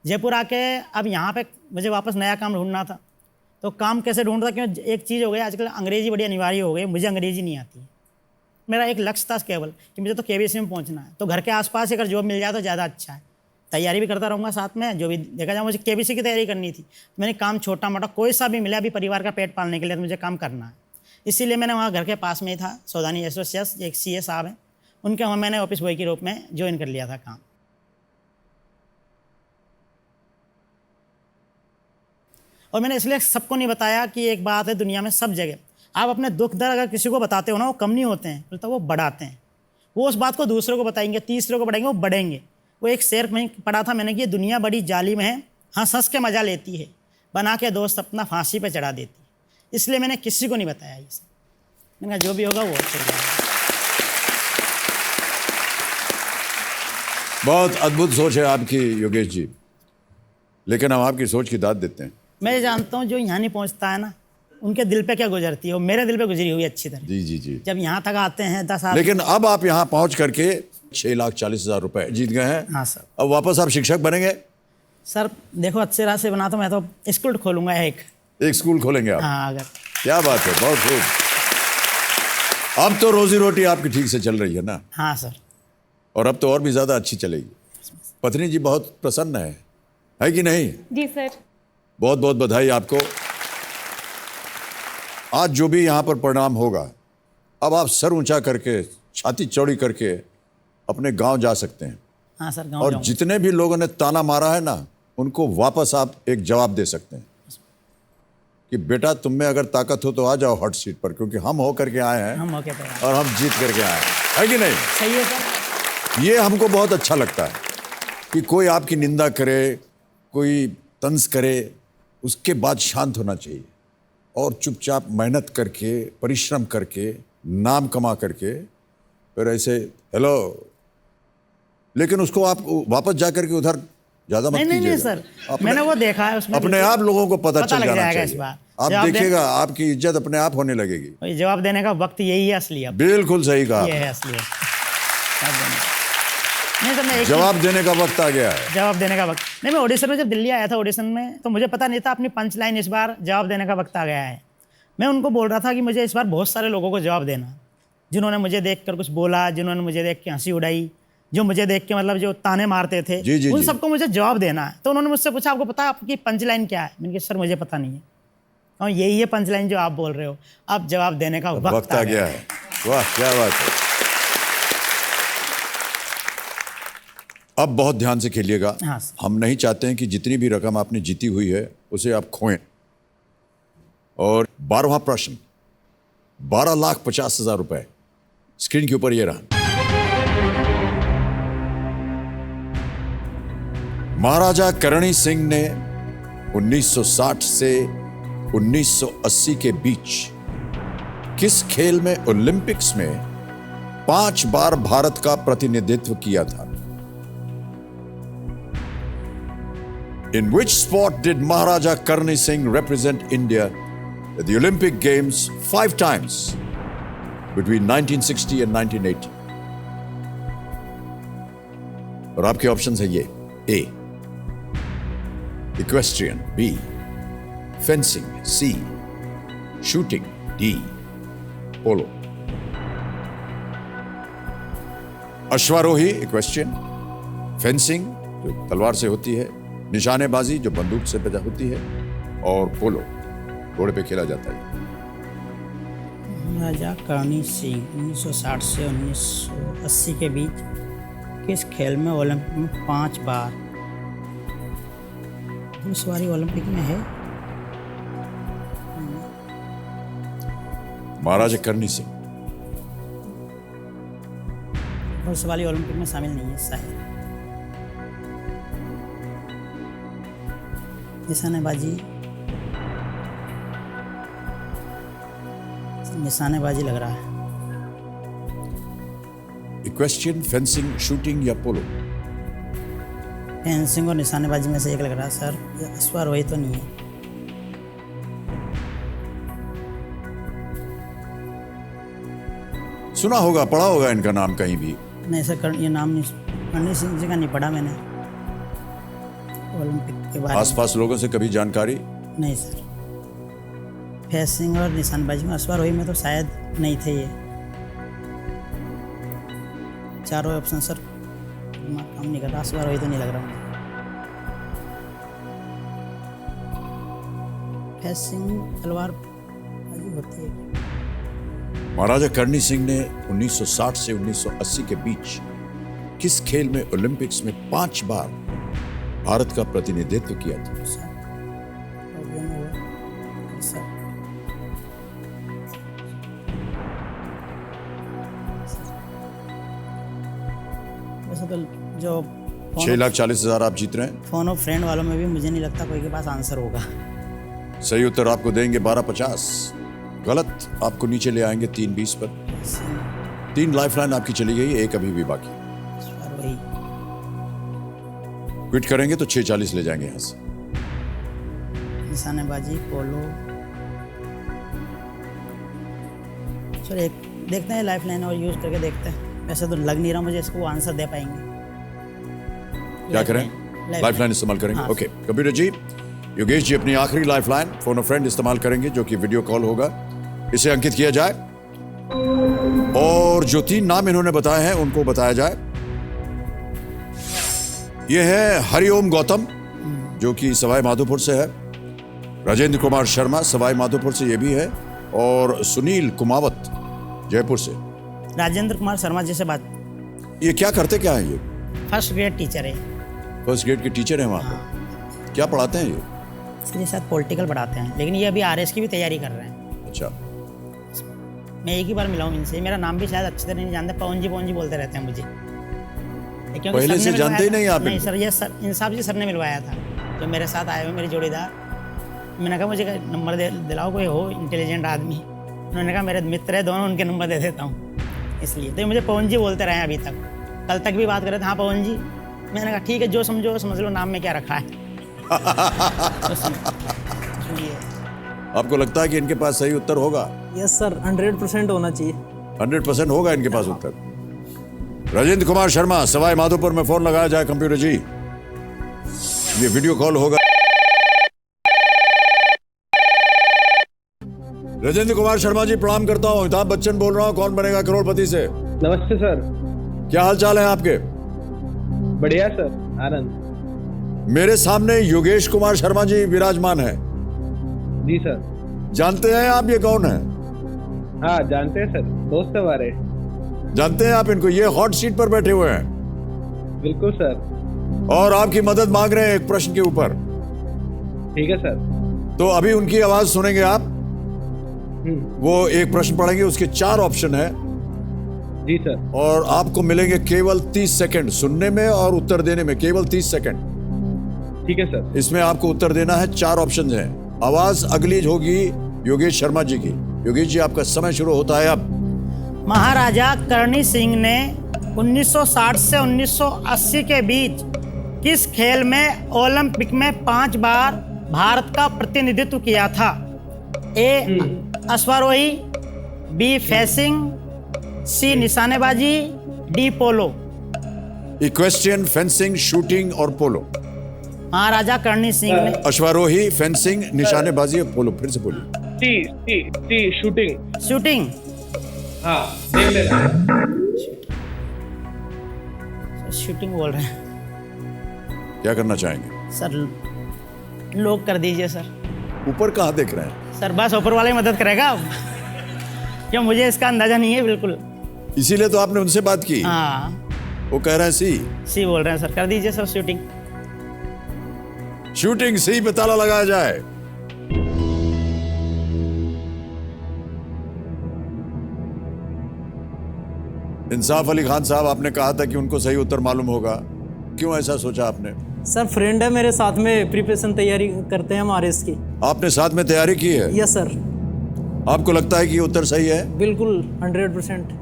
जयपुर आके अब यहाँ पे मुझे वापस नया काम ढूंढना था। तो काम कैसे ढूंढता, क्यों एक चीज़ हो गई आजकल, अंग्रेज़ी बड़ी अनिवार्य हो गई। मुझे अंग्रेज़ी नहीं आती। मेरा एक लक्ष्य था केवल कि मुझे तो केबीसी में पहुँचना है। तो घर के आसपास अगर जॉब मिल जाए तो ज़्यादा अच्छा है। तैयारी भी करता रहूँगा साथ में, जो भी देखा जाए। मुझे केबीसी की तैयारी करनी थी। मैंने काम छोटा मोटा कोई सा भी मिला, अभी परिवार का पेट पालने के लिए तो मुझे काम करना है। इसीलिए मैंने वहाँ घर के पास में ही था, सौदानी एसोसिएट्स, एक CA साहब हैं, उनके वहाँ मैंने ऑफिस बॉय के रूप में ज्वाइन कर लिया था काम। और मैंने इसलिए सबको नहीं बताया कि एक बात है दुनिया में सब जगह आप अपने दुख दर्द अगर किसी को बताते हो ना, वो कम नहीं होते हैं, बोलता वो बढ़ाते हैं। वो उस बात को दूसरों को बताएंगे, तीसरों को बढ़ाएंगे, वो बढ़ेंगे। वो एक शेर में पढ़ा था मैंने कि दुनिया बड़ी जालिम है, हंस हंस के मजा लेती है, बना के दोस्त अपना फांसी पे चढ़ा देती है। इसलिए मैंने किसी को नहीं बताया ये सब। मैंने कहा जो भी होगा वो अच्छा होगा। बहुत अद्भुत सोच है आपकी योगेश जी, लेकिन हम आपकी सोच की दाद देते हैं। मैं जानता हूँ जो यहाँ नहीं पहुँचता है ना, उनके दिल पे क्या गुजरती है, वो मेरे दिल पे गुजरी हुई अच्छी तरह। जी जी जी। जब यहाँ तक आते हैं 10 साल। लेकिन अब आप यहाँ पहुँच करके 6,40,000 रुपए जीत गए हैं। हाँ सर। अब वापस आप शिक्षक बनेंगे? सर देखो अच्छे राह से बना तो मैं तो स्कूल खोलूँगा, एक स्कूल खोलेंगे आप? हाँ अगर। क्या बात है, बहुत खूब। अब तो रोजी रोटी आपकी ठीक से चल रही है ना? हाँ सर। और अब तो और भी ज़्यादा अच्छी चलेगी। पत्नी जी बहुत प्रसन्न है कि नहीं? जी सर। बहुत बहुत बधाई आपको। आज जो भी यहाँ पर परिणाम होगा, अब आप सर ऊंचा करके, छाती चौड़ी करके अपने गांव जा सकते हैं। हाँ सर, गाँव और जाऊँगा। जितने भी लोगों ने ताना मारा है ना, उनको वापस आप एक जवाब दे सकते हैं कि बेटा तुम में अगर ताकत हो तो आ जाओ हॉट सीट पर, क्योंकि हम हो करके आए हैं हम मौके पर और हम जीत करके आए हैं, है कि नहीं? सही है सर। ये हमको बहुत अच्छा लगता है कि कोई आपकी निंदा करे, कोई तंज करे, उसके बाद शांत होना चाहिए और चुपचाप मेहनत करके, परिश्रम करके, नाम कमा करके फिर ऐसे हेलो, लेकिन उसको आप वापस जा करके उधर ज़्यादा मत नहीं कीजिएगा। सर, मैंने वो देखा है उसमें। अपने आप लोगों को पता चल लग जाना जाएगा इस चाहिए। बार। आप जवाब देखिएगा आपकी इज्जत अपने आप होने लगेगी। भाई जवाब देने का वक्त यही है असली। अब बिल्कुल सही कहा। ये है असली। जवाब देने का। नहीं सर, मैं एक जवाब देने का वक्त आ गया है। जवाब देने का वक्त नहीं, मैं ऑडिशन में जब दिल्ली आया था ऑडिशन में, तो मुझे पता नहीं था अपनी पंच लाइन इस बार जवाब देने का वक्त आ गया है। मैं उनको बोल रहा था कि मुझे इस बार बहुत सारे लोगों को जवाब देना, जिन्होंने मुझे देख कर कुछ बोला, जिन्होंने मुझे देख के हंसी उड़ाई, जो मुझे देख के मतलब जो ताने मारते थे, जी, जी, उन जी। सबको मुझे जवाब देना है। तो उन्होंने मुझसे पूछा आपको पता है आपकी पंच लाइन क्या है? मैंने कहा सर मुझे पता नहीं है। और यही है पंच लाइन जो आप बोल रहे हो, अब जवाब देने का वक्त आ गया है। वाह क्या बात है। अब बहुत ध्यान से खेलिएगा। हाँ सर। हम नहीं चाहते हैं कि जितनी भी रकम आपने जीती हुई है उसे आप खोएं। और 12वां प्रश्न, 12,50,000 रुपए स्क्रीन के ऊपर ये रहा। महाराजा करणी सिंह ने 1960 से 1980 के बीच किस खेल में ओलंपिक्स में 5 बार भारत का प्रतिनिधित्व किया था? In which sport did Maharaja Karni Singh represent India at the Olympic Games 5 times between 1960 and 1980? और आपके ऑप्शंस है ये: A, equestrian, B, fencing, C, shooting, D, polo. अश्वारोही इक्वेस्ट्रियन, फेंसिंग जो तलवार से होती है, निशानेबाजी जो बंदूक से पैदा होती है, और पोलो घोड़े पे खेला जाता है। महाराजा करणी सिंह 1960 से 1980 के बीच किस खेल में ओलंपिक में 5 बार, घुड़सवारी ओलंपिक में है? महाराजा करणी सिंह घुड़सवारी ओलंपिक में शामिल नहीं है शायद। निशानेबाजी लग रहा है। इक्वेस्ट्रियन, फेंसिंग, शूटिंग या पोलो? फेंसिंग और निशानेबाजी में से एक लग रहा है सर। ये अश्वारोही तो नहीं है। सुना होगा, पढ़ा होगा इनका नाम कहीं भी? नहीं सर, ये नाम नहीं, करणी सिंह जी का नहीं पढ़ा मैंने ओलंपिक के बारे में। आसपास लोगों से कभी जानकारी? नहीं सर। फेंसिंग और निशानेबाजी में, अश्वारोही में तो शायद नहीं थे ये। चारों ऑप्शन सर काम नहीं कर रहा। अश्वारोही तो नहीं लग रहा मुझे। फेंसिंग तलवार बाजी होती है। महाराजा करणी सिंह ने 1960 से 1980 के बीच किस खेल में ओलंपिक्स में 5 बार भारत का प्रतिनिधित्व किया था? वैसे तो जो 6,40,000 आप जीत रहे हैं। फोन ऑफ फ्रेंड वालों में भी मुझे नहीं लगता कोई के पास आंसर होगा। सही उत्तर आपको देंगे 12,50। गलत आपको नीचे ले आएंगे 3,20 पर। 3 लाइफलाइन आपकी चली गई, एक अभी भी बाकी। वही क्विट करेंगे तो 6,40 ले जाएंगे यहाँ से। निशानेबाजी, पोलो सर, एक देखते हैं लाइफलाइन और यूज करके देखते हैं। वैसे तो लग नहीं रहा मुझे इसको आंसर दे पाएंगे। क्या करें? लाइफलाइन इस्तेमाल करेंगे। हाँ। ओके कंप्यूटर जी, योगेश जी अपनी आखिरी लाइफलाइन फोन ऑफ फ्रेंड इस्तेमाल करेंगे, जो कि वीडियो कॉल होगा। इसे अंकित किया जाए और जो 3 नाम इन्होंने बताए हैं उनको बताया जाए। यह है हरिओम गौतम, जो कि सवाई माधोपुर से है। राजेंद्र कुमार शर्मा सवाई माधोपुर से ये भी है। और सुनील कुमावत जयपुर से। राजेंद्र कुमार शर्मा जी से बात। ये क्या करते क्या है? ये फर्स्ट ग्रेड टीचर है। फर्स्ट ग्रेड के टीचर हैं वहाँ पर। क्या पढ़ाते हैं ये? इसके साथ पॉलिटिकल पढ़ाते हैं, लेकिन ये अभी RS की भी तैयारी कर रहे हैं। अच्छा, मैं एक ही बार मिला हूँ इनसे। मेरा नाम भी शायद अच्छी तरह नहीं जानते, पवन जी बोलते रहते हैं मुझे। क्योंकि पहले सर से ने जानते ही मिलवाया नहीं था। आप नहीं इनको? सर, ये सर इंसाफ जी सर ने मिलवाया था, जो मेरे साथ आए हुए मेरे जोड़ीदार। मैंने कहा मुझे नंबर दिलाओ, कोई हो इंटेलिजेंट आदमी। उन्होंने कहा मेरे मित्र है दोनों, उनके नंबर दे देता हूँ। इसलिए तो मुझे पवन जी बोलते रहे अभी तक। कल तक भी बात कर रहे थे, हाँ पवन जी। मैंने कहा ठीक है, जो समझो समझ लो, नाम में क्या रखा है। आपको लगता है कि इनके पास सही उत्तर होगा? यस सर, 100% होना चाहिए। 100% होगा इनके पास उत्तर। राजेंद्र कुमार शर्मा सवाई माधोपुर में फोन लगाया जाए कंप्यूटर जी। ये वीडियो कॉल होगा। राजेंद्र कुमार शर्मा जी प्रणाम करता हूँ। अमिताभ बच्चन बोल रहा हूँ, कौन बनेगा करोड़पति से। नमस्ते सर। क्या हाल चाल है आपके? बढ़िया सर, आनंद। मेरे सामने योगेश कुमार शर्मा जी विराजमान है। जी सर। जानते हैं आप ये कौन है? हाँ जानते हैं सर, दोस्त हमारे। जानते हैं आप इनको? ये हॉट सीट पर बैठे हुए हैं बिल्कुल सर। और आपकी मदद मांग रहे हैं एक प्रश्न के ऊपर। ठीक है सर। तो अभी उनकी आवाज सुनेंगे आप। वो एक प्रश्न पढ़ेंगे, उसके 4 ऑप्शन है। जी सर। और आपको मिलेंगे केवल 30 सेकंड सुनने में और उत्तर देने में, केवल 30 सेकंड। ठीक है सर। इसमें आपको उत्तर देना है। 4 ऑप्शन हैं। आवाज अगली होगी योगेश शर्मा जी की। योगेश जी आपका समय शुरू होता है अब। महाराजा करणी सिंह ने 1960 से 1980 के बीच किस खेल में ओलंपिक में 5 बार भारत का प्रतिनिधित्व किया था? ए अश्वारोही, बी फेंसिंग, सी निशानेबाजी, डी पोलो। इक्वेस्ट्रियन, फेंसिंग, शूटिंग और पोलो। महाराजा करणी सिंह ने अश्वारोही, फेंसिंग, निशानेबाजी और पोलो। फिर से बोलिए। T shooting. शूटिंग। हाँ देख लेना। शूटिंग बोल रहे हैं क्या करना चाहेंगे? सर, लोग कर दीजिए सर। ऊपर कहाँ देख रहे हैं? सर बस ऊपर वाले ही मदद करेगा। क्यों मुझे इसका अंदाजा नहीं है बिल्कुल। इसीलिए तो आपने उनसे बात की। हाँ वो कह रहे हैं सी। सी बोल रहे हैं सर, कर दीजिए सर शूटिंग। शूटिंग सी पे ताला लगाया जाए। इंसाफ अली खान साहब, आपने कहा था कि उनको सही उत्तर मालूम होगा, क्यों ऐसा सोचा आपने? सर फ्रेंड है मेरे, साथ में प्रिपरेशन तैयारी करते हैं हमारे इसकी। आपने साथ में तैयारी की है? Yes sir. आपको लगता है कि ये उत्तर सही है? बिल्कुल 100%।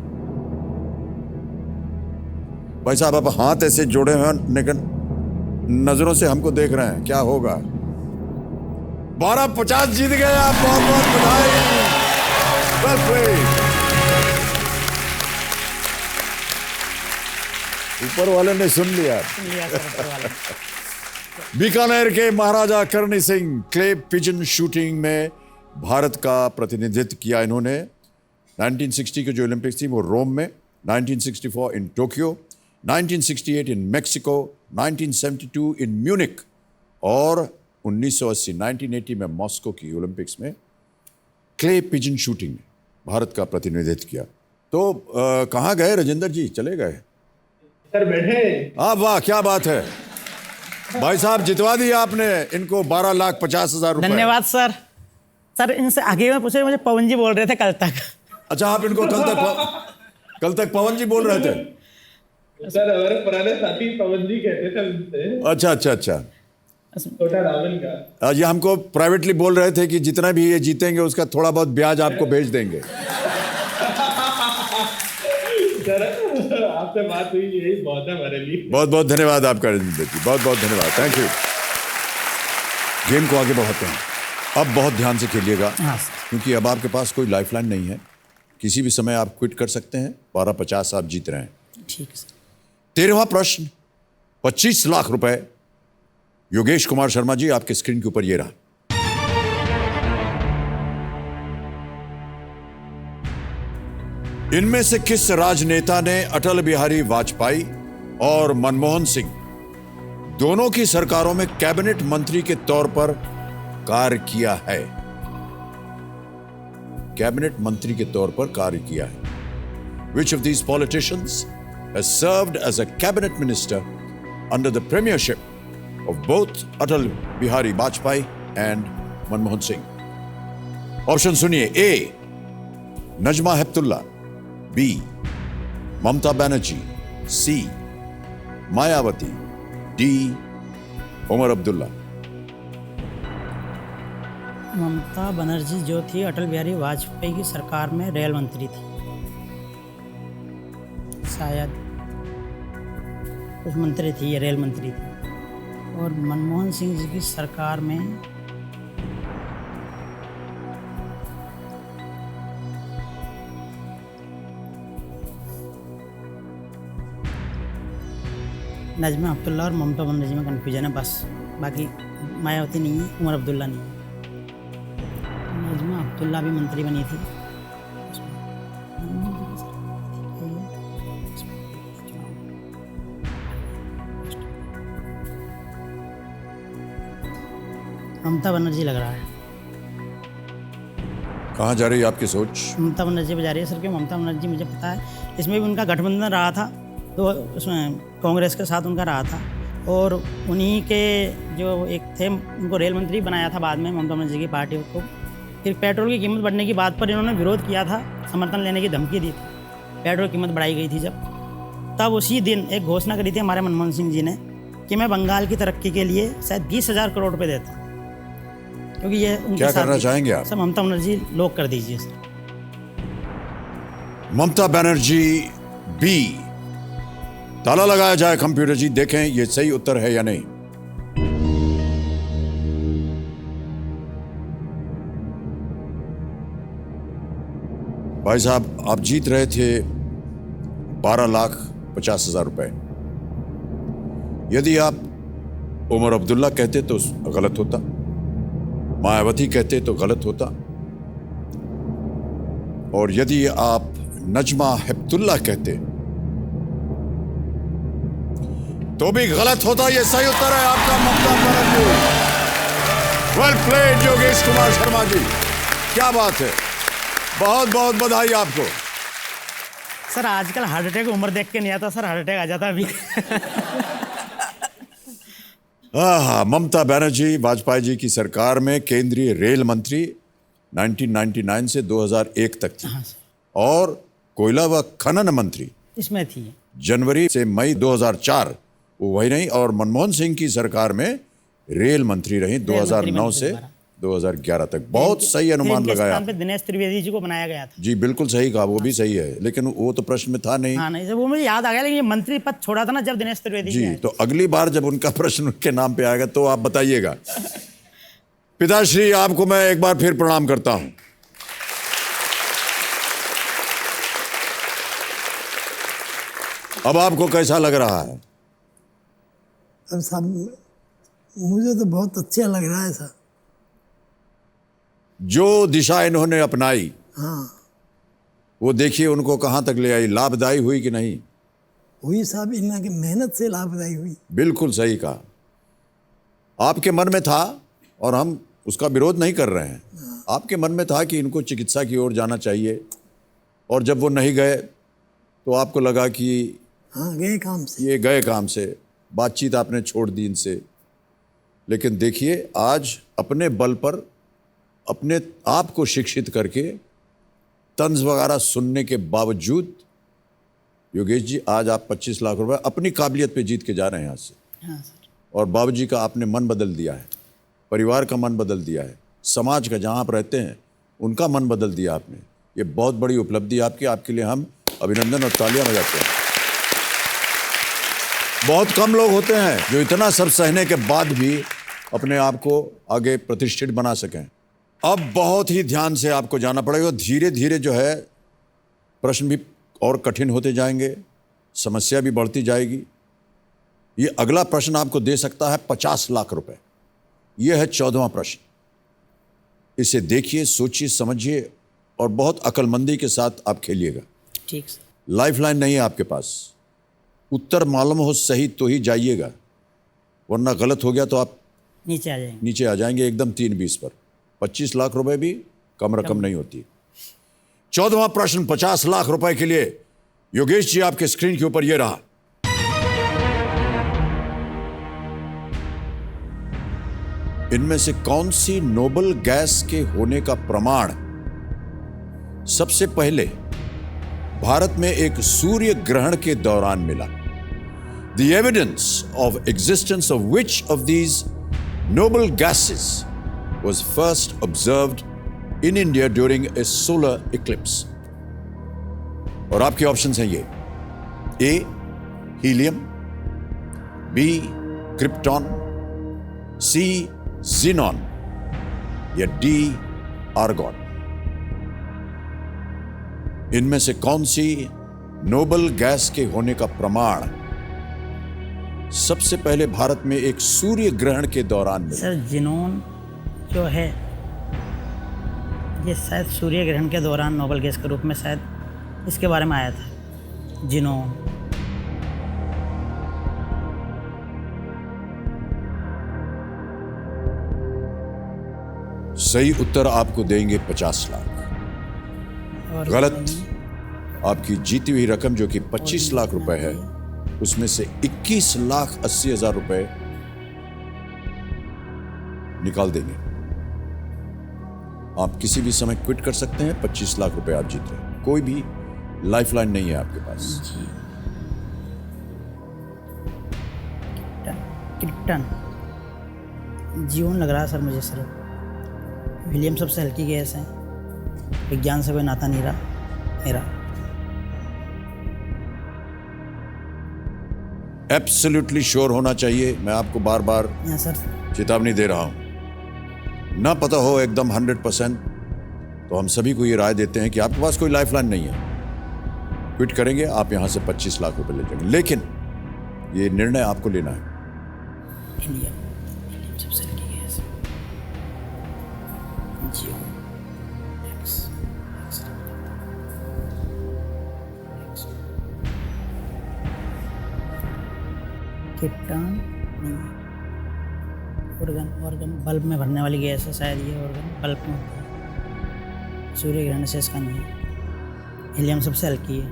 भाई साहब, आप हाथ ऐसे जोड़े हुए हैं लेकिन नजरों से हमको देख रहे हैं, क्या होगा? 1250 जीत गए आप, बहुत बहुत बधाई। Well played। ऊपर वाले ने सुन लिया। बीकानेर के महाराजा Karni Singh clay pigeon shooting में भारत का प्रतिनिधित्व किया इन्होंने। 1960 के जो ओलंपिक्स थी वो रोम में, 1964 in Tokyo, 1968 in Mexico, 1972 in Munich और 1980 1980 में मॉस्को की ओलंपिक्स में क्ले पिजन शूटिंग में भारत का प्रतिनिधित्व किया। तो कहाँ गए राजेंद्र जी? चले गए सर, बैठे। हाँ, वाह, क्या बात है भाई साहब, जितवा दिया आपने इनको 12,50,000 रुपए। धन्यवाद सर। सर इनसे आगे में पूछे, मुझे पवन जी बोल रहे थे कल तक। अच्छा, आप इनको कल तक पवन जी बोल रहे थे? सर हमारे पुराने साथी पवन जी कहते थे उनसे। अच्छा अच्छा अच्छा। छोटा रावल का। ये हमको प्राइवेटली बोल रहे थे कि जितना भी ये जीतेंगे उसका थोड़ा बहुत ब्याज आपको भेज देंगे। सर आपसे बात हुई, यही बहुत है हमारे लिए। बहुत बहुत धन्यवाद आपका राजेंद्र जी, बहुत बहुत धन्यवाद, थैंक यू। गेम को आगे बढ़ाते हैं। अब बहुत ध्यान से खेलिएगा, क्योंकि अब आपके पास कोई लाइफलाइन नहीं है। किसी भी समय आप क्विट कर सकते हैं। 1250 आप जीत रहे हैं। ठीक है सर। 13वां प्रश्न, 25 लाख रुपए। योगेश कुमार शर्मा जी, आपके स्क्रीन के ऊपर ये रहा। इनमें से किस राजनेता ने अटल बिहारी वाजपेयी और मनमोहन सिंह दोनों की सरकारों में कैबिनेट मंत्री के तौर पर कार्य किया है? कैबिनेट मंत्री के तौर पर कार्य किया है। Which of these politicians has served as a cabinet minister under the premiership of both Atal Bihari Vajpayee and Manmohan Singh? Option सुनिए। ए, नजमा हेपतुल्ला, बी, ममता बनर्जी, सी, मायावती, डी, उमर अब्दुल्ला। ममता बनर्जी जो थी अटल बिहारी वाजपेयी की सरकार में रेल मंत्री थी, शायद कुछ मंत्री थी, ये रेल मंत्री थी। और मनमोहन सिंह जी की सरकार में नजमा अब्दुल्ला और ममता बनर्जी में कन्फ्यूजन है बस, बाकी मायावती नहीं है, उमर अब्दुल्ला नहीं है। नजमा अब्दुल्ला भी मंत्री बनी थी। ममता बनर्जी लग रहा है। कहाँ जा रही है आपकी सोच? ममता बनर्जी पे जा रही है सर, क्यों? ममता बनर्जी मुझे पता है, इसमें भी उनका गठबंधन रहा था, तो उसमें कांग्रेस के साथ उनका रहा था। और उन्हीं के जो एक थे, उनको रेल मंत्री बनाया था बाद में ममता बनर्जी की पार्टी को। फिर पेट्रोल की कीमत बढ़ने की बात पर इन्होंने विरोध किया था, समर्थन लेने की धमकी दी थी। पेट्रोल की कीमत बढ़ाई गई थी जब, तब उसी दिन एक घोषणा करी थी हमारे मनमोहन सिंह जी ने कि मैं बंगाल की तरक्की के लिए शायद 20,000 करोड़ रुपये देता हूँ, क्योंकि ये उनके क्या साथ करना चाहेंगे आप? सर ममता बनर्जी लॉक कर दीजिए सर। ममता बनर्जी बी। ताला लगाया जाए कंप्यूटर जी, देखें ये सही उत्तर है या नहीं। भाई साहब, आप जीत रहे थे 12,50,000 रुपए। यदि आप उमर अब्दुल्ला कहते तो गलत होता, मायावती कहते तो गलत होता, और यदि आप नजमा हेपतुल्ला कहते तो भी गलत होता। ये सही उत्तर है आपका, ममता बनर्जी। वेल प्लेड योगेश कुमार शर्मा जी, क्या बात है, बहुत बहुत बधाई आपको। सर आजकल हार्ट अटैक उम्र देख के नहीं आता सर, हार्ट अटैक आ जाता अभी। हाँ, ममता बनर्जी वाजपेयी जी की सरकार में केंद्रीय रेल मंत्री 1999 से 2001 तक थी। हाँ सर, और कोयला व खनन मंत्री इसमें थी। जनवरी से मई 2004 वो वही रही। और मनमोहन सिंह की सरकार में रेल मंत्री रही 2009 से 2011 तक। बहुत सही अनुमान इनके लगाया। स्थान पे दिनेश त्रिवेदी जी को बनाया गया था। जी बिल्कुल सही कहा, वो भी सही है, लेकिन वो तो प्रश्न में था नहीं। हाँ नहीं सर, वो मुझे याद आ गया, लेकिन ये मंत्री पद छोड़ा था ना जब दिनेश त्रिवेदी जी, आए। तो अगली बार जब उनका प्रश्न उनके नाम पे आएगा तो आप बताइएगा। पिताश्री, आपको मैं एक बार फिर प्रणाम करता हूं। अब आपको कैसा लग रहा है? अब सब मुझे तो बहुत अच्छा लग रहा है सर। जो दिशा इन्होंने अपनाई, हाँ वो देखिए उनको कहां तक ले आई। लाभदायी हुई कि नहीं? हुई साहब, इनकी मेहनत से लाभदायी हुई। बिल्कुल सही कहा। आपके मन में था, और हम उसका विरोध नहीं कर रहे हैं, आपके मन में था कि इनको चिकित्सा की ओर जाना चाहिए, और जब वो नहीं गए तो आपको लगा कि हाँ, गए काम से। ये गए काम से, बातचीत आपने छोड़ दी इनसे। लेकिन देखिए, आज अपने बल पर अपने आप को शिक्षित करके तंज वगैरह सुनने के बावजूद योगेश जी आज आप 25 लाख रुपए अपनी काबिलियत पे जीत के जा रहे हैं यहाँ से। हाँ सर, और बाबूजी का आपने मन बदल दिया है, परिवार का मन बदल दिया है, समाज का, जहाँ आप रहते हैं उनका मन बदल दिया आपने। ये बहुत बड़ी उपलब्धि आपकी, आपके लिए हम अभिनंदन और तालियां बजाते हैं। बहुत कम लोग होते हैं जो इतना सब सहने के बाद भी अपने आप को आगे प्रतिष्ठित बना सकें। अब बहुत ही ध्यान से आपको जाना पड़ेगा। धीरे धीरे जो है प्रश्न भी और कठिन होते जाएंगे, समस्या भी बढ़ती जाएगी। ये अगला प्रश्न आपको दे सकता है 50 लाख रुपए। ये है 14वां प्रश्न। इसे देखिए, सोचिए, समझिए और बहुत अक्लमंदी के साथ आप खेलिएगा। ठीक सर। लाइफलाइन नहीं है आपके पास। उत्तर मालूम हो सही तो ही जाइएगा, वरना गलत हो गया तो आप नीचे आ जाएंगे। नीचे आ जाएंगे एकदम 3-20 पर। 25 लाख रुपए भी कम रकम नहीं होती। 14वां प्रश्न 50 लाख रुपए के लिए योगेश जी आपके स्क्रीन के ऊपर ये रहा। इनमें से कौन सी नोबल गैस के होने का प्रमाण सबसे पहले भारत में एक सूर्य ग्रहण के दौरान मिला? The evidence of existence of which of these noble gases was first observed in India during a solar eclipse? और आपके ऑप्शंस हैं ये: A helium, B krypton, C xenon या D आर्गॉन। इनमें से कौन सी नोबल गैस के होने का प्रमाण सबसे पहले भारत में एक सूर्य ग्रहण के दौरान मिला? सर जिनोन जो है, ये शायद सूर्य ग्रहण के दौरान नोबल गैस के रूप में शायद इसके बारे में आया था, जिनोन। सही उत्तर आपको देंगे 50 लाख। और गलत। आपकी जीती हुई रकम जो कि 25 लाख रुपए है, उसमें से 21,80,000 रुपए निकाल देंगे। आप किसी भी समय क्विट कर सकते हैं। 25 लाख रुपए आप जीत रहे हैं। कोई भी लाइफलाइन नहीं है आपके पास। क्रिप्टन, जीवन लग रहा है सर मुझे। सर विलियम सबसे हल्की गैस है, विज्ञान से कोई नाता नहीं रहा मेरा। एब्सोल्युटली श्योर होना चाहिए। मैं आपको बार बार हाँ सर। चेतावनी दे रहा हूं। ना पता हो एकदम 100%, तो हम सभी को ये राय देते हैं कि आपके पास कोई लाइफलाइन नहीं है, क्विट करेंगे, आप यहां से 25 लाख रुपए ले जाएंगे। लेकिन ये निर्णय आपको लेना है। विलियम सबसे हल्की गैस, जीवन, क्रिप्टॉन नहीं, ऑर्गन बल्ब में भरने वाली गैस है शायद। ये ऑर्गन बल्ब में होता है, सूर्य ग्रहण से इसका नहीं है। हीलियम सबसे हल्की है।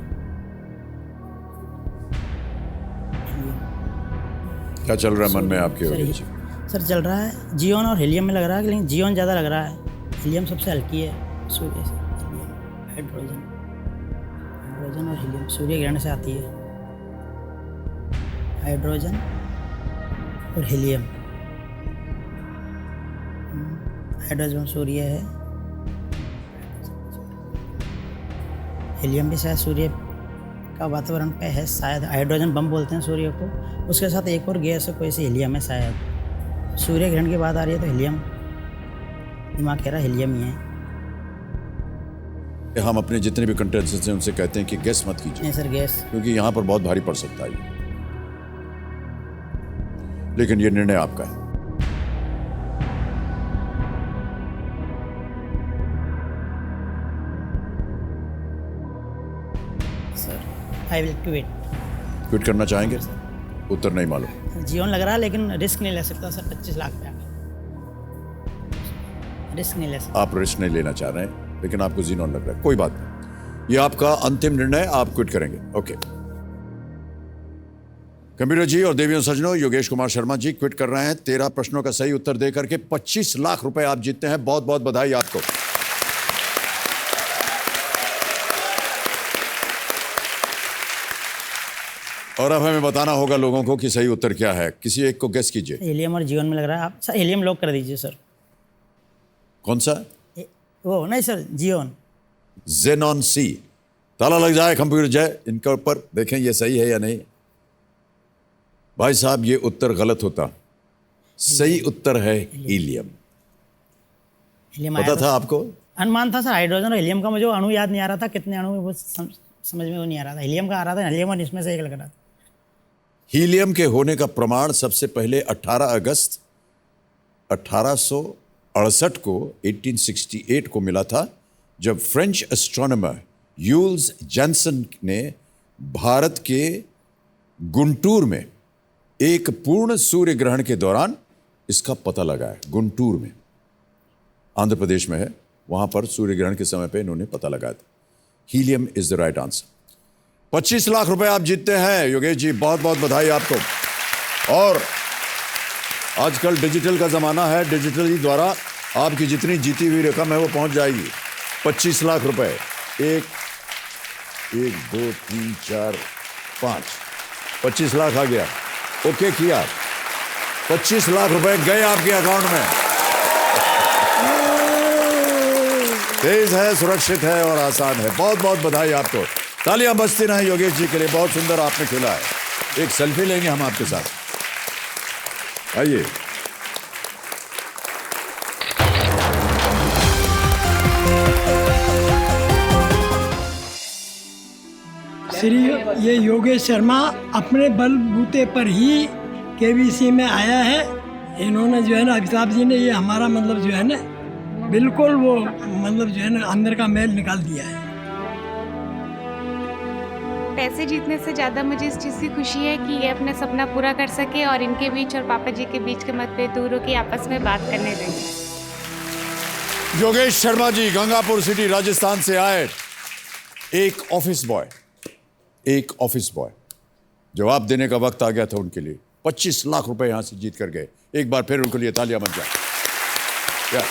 क्या चल रहा है मन में आपके? सर चल रहा है जियोन और हीलियम में लग रहा है, लेकिन जियोन ज़्यादा लग रहा है। हीलियम सबसे हल्की है सूर्य से। हाइड्रोजन और हीलियम सूर्य ग्रहण से आती है। हाइड्रोजन और हीलियम। हाइड्रोजन सूर्य है, हीलियम भी शायद सूर्य का वातावरण पे है शायद। हाइड्रोजन बम बोलते हैं सूर्य को। उसके साथ एक और गैस है, कोई सी हीलियम है शायद। सूर्य ग्रहण की बात आ रही है तो हीलियम, दिमाग कह रहा है हीलियम ही है। हम अपने जितने भी कंटेस्टेंट्स हैं उनसे कहते हैं कि गैस मत कीजिए। नहीं सर गैस, क्योंकि यहाँ पर बहुत भारी पड़ सकता है ये। लेकिन ये निर्णय आपका है। Sir I will quit. Quit करना चाहेंगे? उत्तर नहीं मालूम। जीवन लग रहा है लेकिन रिस्क नहीं ले सकता सर। 25 लाख पे रिस्क नहीं ले सकता। आप रिस्क नहीं लेना चाह रहे हैं, लेकिन आपको जीनोन लग रहा है। कोई बात नहीं, ये आपका अंतिम निर्णय, आप क्विट करेंगे। ओके। कंप्यूटर जी और देवियों सज्जनों, योगेश कुमार शर्मा जी क्विट कर रहे हैं। 13 प्रश्नों का सही उत्तर दे करके 25 लाख रुपए आप जीतते हैं। बहुत बहुत बधाई आपको। और अब हमें बताना होगा लोगों को कि सही उत्तर क्या है। किसी एक को गेस कीजिए। हीलियम और जीवन में लग रहा है। आप सर हीलियम लॉक कर दीजिए सर। कौन सा? वो नहीं सर, जियोन। जेनॉन सी। ताला लग जाए कंप्यूटर जय इनके ऊपर, देखें ये सही है या नहीं। भाई साहब ये उत्तर गलत होता। सही उत्तर है हीलियम। हीलियम पता था आपको? अनुमान था सर। हाइड्रोजन और हीलियम का मुझे अणु याद नहीं आ रहा था, कितने अणु वो समझ में वो नहीं आ रहा था। हीलियम का आ रहा था, हीलियम और इसमें से एक लग रहा था। हीलियम के होने का प्रमाण सबसे पहले 18 अगस्त 1868 को 1868 को मिला था, जब फ्रेंच एस्ट्रोनॉमर यूल्स जैनसन ने भारत के गुंटूर में एक पूर्ण सूर्य ग्रहण के दौरान इसका पता लगाया। गुंटूर में, आंध्र प्रदेश में है, वहां पर सूर्य ग्रहण के समय पे इन्होंने पता लगाया था। Helium is the right answer. 25 lakh रुपए आप जीतते हैं योगेश जी, बहुत बहुत बधाई आपको। और आजकल डिजिटल का जमाना है, डिजिटली द्वारा आपकी जितनी जीती हुई रकम है वो पहुंच जाएगी। 25 लाख रुपए। 1 2 3 4 5 25 लाख आ गया। ओके किया, 25 लाख रुपए गए आपके अकाउंट में। तेज है, सुरक्षित है और आसान है। बहुत बहुत बधाई आपको। तालियां बजती रहें योगेश जी के लिए, बहुत सुंदर आपने खेला है। एक सेल्फी लेंगे हम आपके साथ, आइए। श्री ये योगेश शर्मा अपने बलबूते पर ही केबीसी में आया है। इन्होंने जो है ना, अमिताभ जी ने ये हमारा मतलब जो है ना बिल्कुल वो मतलब जो है ना अंदर का मैल निकाल दिया है। पैसे जीतने से ज़्यादा मुझे इस चीज़ की खुशी है कि ये अपना सपना पूरा कर सके और इनके बीच और पापा जी के बीच के मतभेद दूर हो के आपस में बात करने देंगे। योगेश शर्मा जी गंगापुर सिटी राजस्थान से आए। एक ऑफिस बॉय जवाब देने का वक्त आ गया था उनके लिए। 25 लाख रुपए यहां से जीत कर गए। एक बार फिर उनके लिए तालियां बज जाए।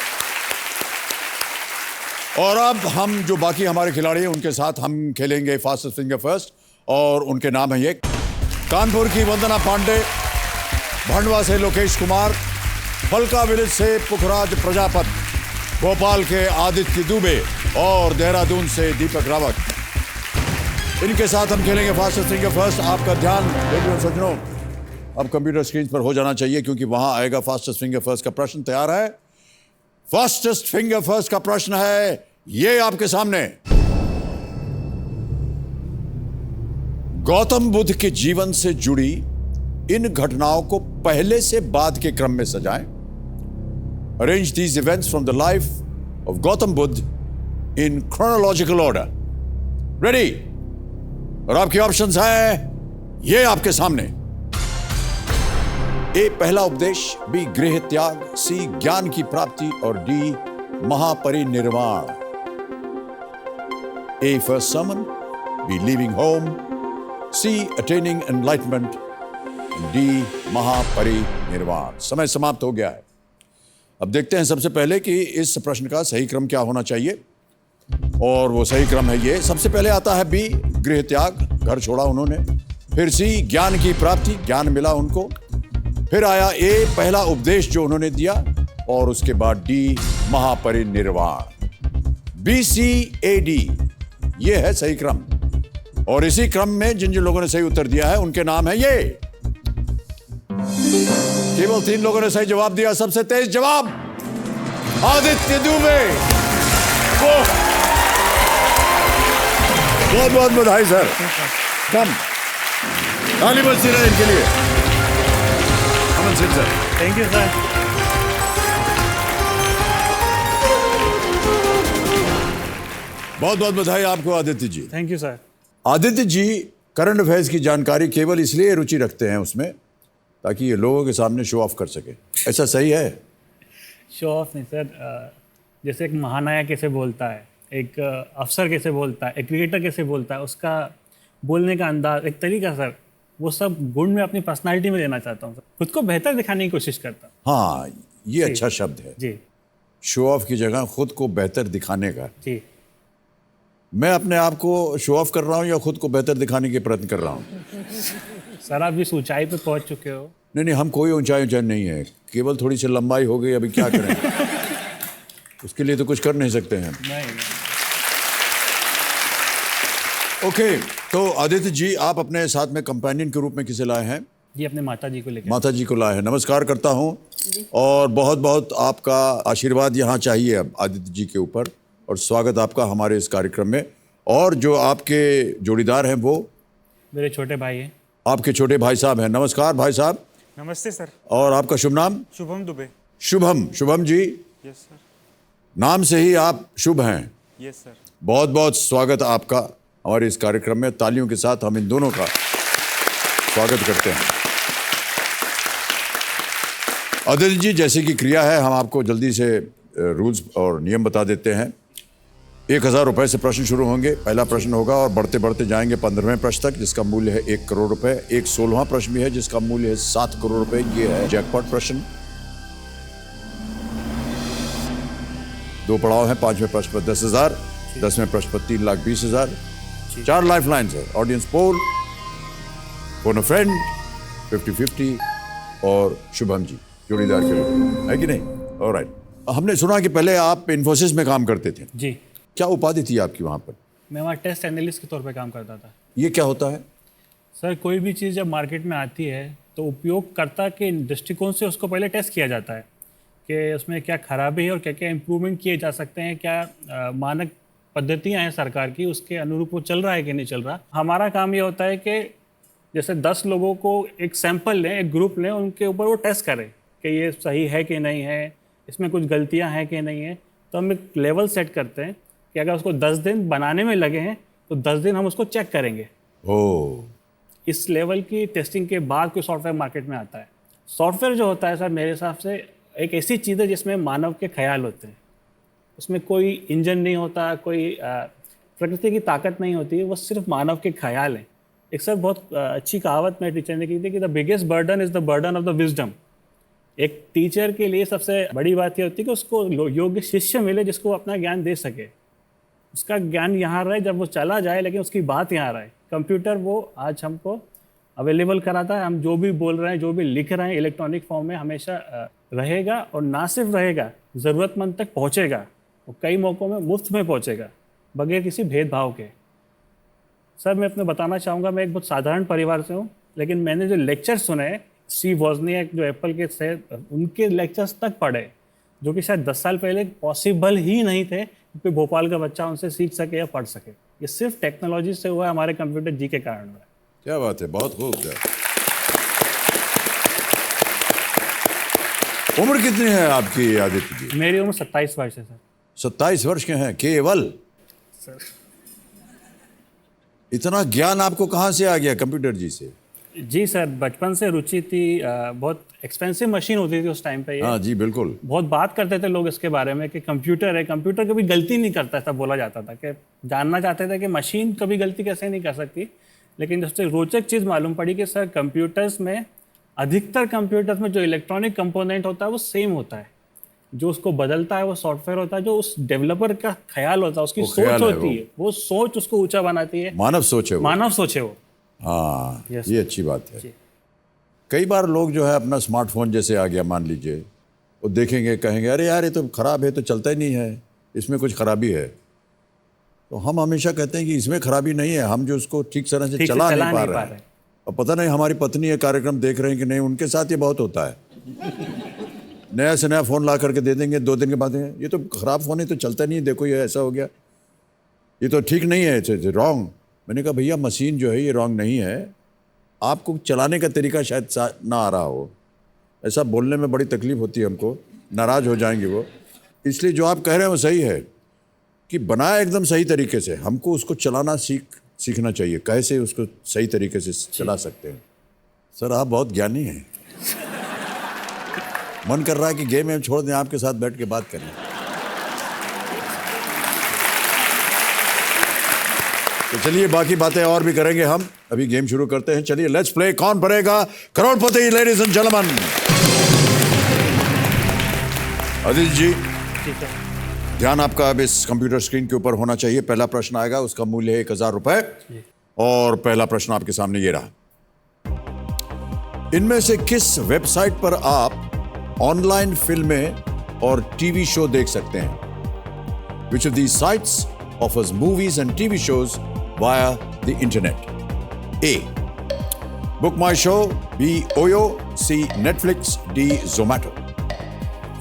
और अब हम जो बाकी हमारे खिलाड़ी हैं उनके साथ हम खेलेंगे फास्टेस्ट फिंगर फर्स्ट, और उनके नाम है ये। कानपुर की वंदना पांडे, भंडवा से लोकेश कुमार, फलका विलेज से पुखराज प्रजापत, भोपाल के आदित्य दुबे और देहरादून से दीपक रावत। इनके साथ हम खेलेंगे फास्टेस्ट फिंगर फर्स्ट। आपका ध्यान लेडीज सज्जनों अब कंप्यूटर स्क्रीन पर हो जाना चाहिए, क्योंकि वहां आएगा फास्टेस्ट फिंगर फर्स्ट का प्रश्न। तैयार है? फास्टेस्ट फिंगर फर्स्ट का प्रश्न है ये आपके सामने। गौतम बुद्ध के जीवन से जुड़ी इन घटनाओं को पहले से बाद के क्रम में सजाएं। Arrange these events from the life of Gautam Buddha in chronological order. Ready? और आपके ऑप्शंस हैं ये आपके सामने। ए पहला उपदेश, बी गृह त्याग, सी ज्ञान की प्राप्ति और D Mahaparinirvan. A. First sermon. B. Leaving home. C. Attaining enlightenment. And D. महापरिनिर्वाण। समय समाप्त हो गया है। अब देखते हैं सबसे पहले कि इस प्रश्न का सही क्रम क्या होना चाहिए, और वो सही क्रम है ये। सबसे पहले आता है बी, गृह त्याग, घर छोड़ा उन्होंने। फिर सी, ज्ञान की प्राप्ति, ज्ञान मिला उनको। फिर आया ए, पहला उपदेश जो उन्होंने दिया, और उसके बाद डी, महापरिनिर्वाण। बी, सी, ए, डी, ये है सही क्रम। और इसी क्रम में जिन जिन लोगों ने सही उत्तर दिया है उनके नाम है ये। केवल 3 लोगों ने सही जवाब दिया। सबसे तेज जवाब आदित्य दुबे। बहुत बहुत बधाई सर। कम ताली बजती रहे इनके लिए। Aman Singh sir. Thank you sir. बहुत बहुत बधाई आपको Aditya ji. Thank you sir. Aditya ji current affairs की जानकारी केवल इसलिए रुचि रखते हैं उसमें ताकि ये लोगों के सामने शो ऑफ कर सके। ऐसा सही है? शो ऑफ नहीं सर, जैसे एक महानायक कैसे बोलता है, एक अफसर कैसे बोलता है, एक क्रिकेटर कैसे बोलता है, उसका बोलने का अंदाज, एक तरीका सर, वो सब गुण मैं अपनी पर्सनालिटी में लेना चाहता हूँ सर। खुद को बेहतर दिखाने की कोशिश करता हूँ। हाँ, ये अच्छा शब्द है जी। शो ऑफ की जगह खुद को बेहतर दिखाने का। जी। मैं अपने आप को शो ऑफ कर रहा हूँ या खुद को बेहतर दिखाने के प्रयत्न कर रहा हूँ? सर आप जिस ऊंचाई पे पहुंच चुके हो। नहीं, हम कोई ऊंचाई नहीं है, केवल थोड़ी सी लंबाई हो गई। अभी क्या करें? उसके लिए तो कुछ कर नहीं सकते हैं। नहीं। ओके, तो आदित्य जी आप अपने साथ में कंपेनियन के रूप में किसे लाए हैं? जी, अपने माता जी को लेकर। माता जी को लाए हैं। नमस्कार करता हूँ, और बहुत बहुत आपका आशीर्वाद यहाँ चाहिए अब आदित्य जी के ऊपर, और स्वागत आपका हमारे इस कार्यक्रम में। और जो आपके जोड़ीदार हैं वो मेरे छोटे भाई हैं। आपके छोटे भाई साहब हैं। नमस्कार भाई साहब। नमस्ते सर। और आपका शुभ नाम? शुभम दुबे। शुभम जी। Yes sir. नाम से ही आप शुभ हैं। Yes sir. बहुत बहुत स्वागत आपका हमारे इस कार्यक्रम में। तालियों के साथ हम इन दोनों का स्वागत करते हैं। आदित्य जी, जैसे कि क्रिया है, हम आपको जल्दी से रूल्स और नियम बता देते हैं। 1000 रुपए से प्रश्न शुरू होंगे। पहला प्रश्न होगा और बढ़ते बढ़ते जाएंगे 15वें प्रश्न तक, जिसका मूल्य है 1 करोड़ रुपए। एक 16वां प्रश्न भी है जिसका मूल्य है 7 करोड़ रुपए। ये है जैकपॉट प्रश्न। 2 पड़ाव हैं। 5वें प्रश्न पर 10,000, 10वें प्रश्न पर 3,20,000। 4 लाइफ लाइन्स है। ऑडियंस पोल, फोन अ फ्रेंड, 50-50 और शुभम जी जोड़ीदार के रूप, है कि नहीं? ऑलराइट। हमने सुना कि पहले आप इन्फोसिस में काम करते थे। जी। क्या उपाधि थी आपकी वहाँ पर? मैं वहाँ टेस्ट एनालिस्ट के तौर पे काम करता था। ये क्या होता है? सर, कोई भी चीज़ जब मार्केट में आती है तो उपयोगकर्ता के दृष्टिकोण से उसको पहले टेस्ट किया जाता है कि उसमें क्या खराबी है और क्या क्या इम्प्रूवमेंट किए जा सकते हैं, क्या मानक पद्धतियाँ हैं सरकार की, उसके अनुरूप वो चल रहा है कि नहीं चल रहा। हमारा काम ये होता है कि जैसे 10 लोगों को एक सैंपल लें, एक ग्रुप लें, उनके ऊपर वो टेस्ट करें कि ये सही है कि नहीं है, इसमें कुछ गलतियां हैं कि नहीं है। तो हम एक लेवल सेट करते हैं कि अगर उसको 10 दिन बनाने में लगे हैं तो 10 दिन हम उसको चेक करेंगे। ओह। इस लेवल की टेस्टिंग के बाद कोई सॉफ्टवेयर मार्केट में आता है। सॉफ्टवेयर जो होता है सर, मेरे हिसाब से एक ऐसी चीज़ है जिसमें मानव के ख्याल होते हैं। उसमें कोई इंजन नहीं होता, कोई प्रकृति की ताकत नहीं होती, वो सिर्फ मानव के ख्याल हैं। एक सर बहुत अच्छी कहावत मेरे टीचर ने की थी कि the biggest burden is the burden of the wisdom. एक टीचर के लिए सबसे बड़ी बात ये होती है कि उसको योग्य शिष्य मिले जिसको अपना ज्ञान दे सके। उसका ज्ञान यहाँ रहे, जब वो चला जाए लेकिन उसकी बात यहाँ रहे। कंप्यूटर वो आज हमको अवेलेबल कराता है। हम जो भी बोल रहे हैं, जो भी लिख रहे हैं इलेक्ट्रॉनिक फॉर्म में हमेशा रहेगा, और ना सिर्फ रहेगा, ज़रूरतमंद तक पहुँचेगा। वो कई मौक़ों में मुफ्त में पहुँचेगा, बगैर किसी भेदभाव के। सर, मैं अपने बताना चाहूँगा, मैं एक बहुत साधारण परिवार से हूँ, लेकिन मैंने जो लेक्चर सुने, स्टीव वॉजनियाक जो एप्पल के थे, उनके लेक्चर्स तक पढ़े, जो कि शायद 10 साल पहले पॉसिबल ही नहीं थे कि भोपाल का बच्चा उनसे सीख सके या पढ़ सके। ये सिर्फ टेक्नोलॉजी से हुआ है, हमारे कंप्यूटर जी के कारण हुआ है। क्या बात है, बहुत खूब। उम्र कितनी है आपकी आदित्य जी? मेरी उम्र 27 वर्ष है सर। 27 वर्ष के हैं केवल? सर, इतना ज्ञान आपको कहाँ से आ गया कंप्यूटर जी से? जी सर, बचपन से रुचि थी। बहुत एक्सपेंसिव मशीन होती थी उस टाइम पे ये। हाँ जी बिल्कुल। बहुत बात करते थे लोग इसके बारे में कि कंप्यूटर है, कंप्यूटर कभी गलती नहीं करता, ऐसा बोला जाता था कि जानना चाहते थे कि मशीन कभी गलती कैसे नहीं कर सकती। लेकिन जब से रोचक चीज़ मालूम पड़ी कि सर कंप्यूटर्स में, अधिकतर कंप्यूटर्स में जो इलेक्ट्रॉनिक कंपोनेंट होता है वो सेम होता है, जो उसको बदलता है वो सॉफ्टवेयर होता है, जो उस डेवलपर का ख्याल होता है, उसकी वो सोच ख्याल है होती है, वो सोच उसको ऊंचा बनाती है। मानव सोच है वो। मानव सोच है वो। हाँ Yes, ये अच्छी बात है। जी। कई बार लोग जो है अपना स्मार्टफोन जैसे आ गया मान लीजिए, वो देखेंगे कहेंगे अरे यार ये तो ख़राब है, तो चलता ही नहीं है, इसमें कुछ खराबी है। तो हम हमेशा कहते हैं कि इसमें खराबी नहीं है, हम जो उसको ठीक तरह से चला नहीं पा रहे हैं। और पता नहीं हमारी पत्नी ये कार्यक्रम देख रहे हैं कि नहीं, उनके साथ ये बहुत होता है। नया से नया फ़ोन ला करके दे देंगे, 2 दिन के बाद ये तो ख़राब फ़ोन है, तो चलता नहीं है, देखो ये ऐसा हो गया, ये तो ठीक नहीं है, इट्स रॉन्ग। मैंने कहा भैया मशीन जो है ये रॉन्ग नहीं है, आपको चलाने का तरीका शायद ना आ रहा हो। ऐसा बोलने में बड़ी तकलीफ़ होती है हमको, नाराज़ हो जाएंगे वो। इसलिए जो आप कह रहे हैं वो सही है कि बनाया एकदम सही तरीके से, हमको उसको चलाना सीखना चाहिए, कैसे उसको सही तरीके से चला सकते हैं। सर आप बहुत ज्ञानी हैं। मन कर रहा है कि गेम छोड़ दें, आपके साथ बैठ के बात करें। तो चलिए बाकी बातें और भी करेंगे हम, अभी गेम शुरू करते हैं। चलिए लेट्स प्ले कौन बनेगा करोड़पति, ladies and gentleman. Aditya ji ध्यान आपका अब इस कंप्यूटर स्क्रीन के ऊपर होना चाहिए। पहला प्रश्न आएगा, उसका मूल्य है 1000 रुपए। और पहला प्रश्न आपके सामने ये रहा, इनमें से किस वेबसाइट पर आप ऑनलाइन फिल्में और टीवी शो देख सकते हैं? Which of these sites offers movies and TV shows via the internet? A. Book My Show, B. Oyo, C. Netflix, D. Zomato.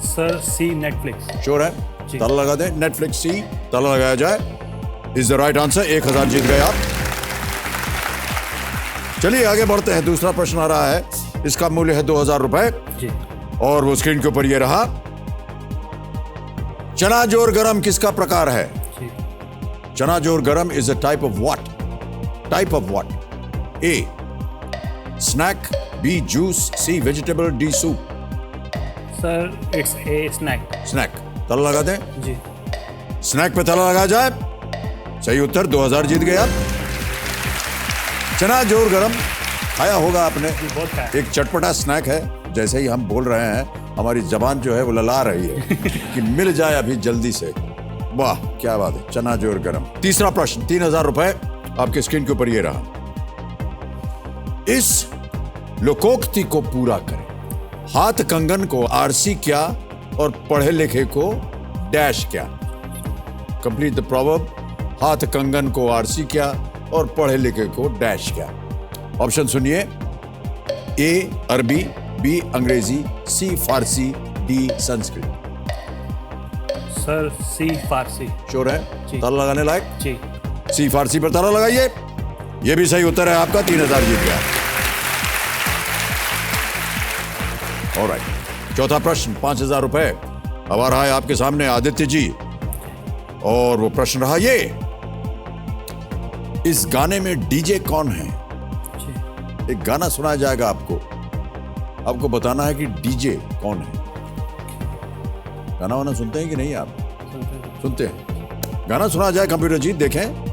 Sir C, Netflix. Sure है? ताला लगा दें। नेटफ्लिक्स सी, ताला लगाया जाए। Is the right answer. 1000 जीत गए आप। चलिए आगे बढ़ते हैं। दूसरा प्रश्न आ रहा है, इसका मूल्य है 2000 रुपए जी। और वो स्क्रीन के ऊपर ये रहा, चना जोर गरम किसका प्रकार है? जी। Chana jor garam is a type of what? Type of what? A snack, B juice, C vegetable, D soup. Sir it's a snack. Snack, ताला लगा दें। जी। स्नैक पे ताला लगा जाए। सही उत्तर, 2000 जीत गए आप। चना जोर गरम खाया होगा आपने, बहुत खाया। एक चटपटा स्नैक है। जैसे ही हम बोल रहे हैं हमारी जबान जो है वो लला रही है कि मिल जाए अभी जल्दी से। वाह क्या बात है, चना जोर गरम। तीसरा प्रश्न, 3000 रुपए आपके स्क्रीन के ऊपर ये रहा, इस लोकोक्ति को पूरा करें। हाथ कंगन को आरसी क्या और पढ़े लिखे को डैश क्या? Complete the proverb. हाथ कंगन को आरसी क्या और पढ़े लिखे को डैश क्या? ऑप्शन सुनिए, ए अरबी, बी अंग्रेजी, सी फारसी, डी संस्कृत। सर सी फारसी। श्योर है? जी। ताला लगाने लायक? जी। सी फारसी पर ताला लगाइए। यह भी सही उत्तर है आपका, 3000 जीत गया। ऑलराइट, चौथा प्रश्न, 5000 रुपए अब आ रहा है आपके सामने आदित्य जी, और वो प्रश्न रहा ये, इस गाने में डीजे कौन है? एक गाना सुनाया जाएगा आपको बताना है कि डीजे कौन है। गाना वाना सुनते हैं कि नहीं आप? सुनते हैं। गाना सुना जाए कंप्यूटर जी, देखें।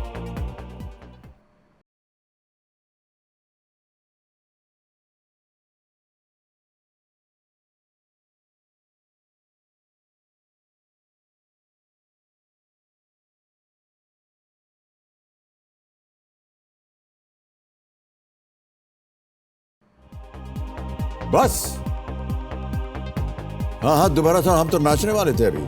बस हाँ दोबारा था, हम तो नाचने वाले थे अभी।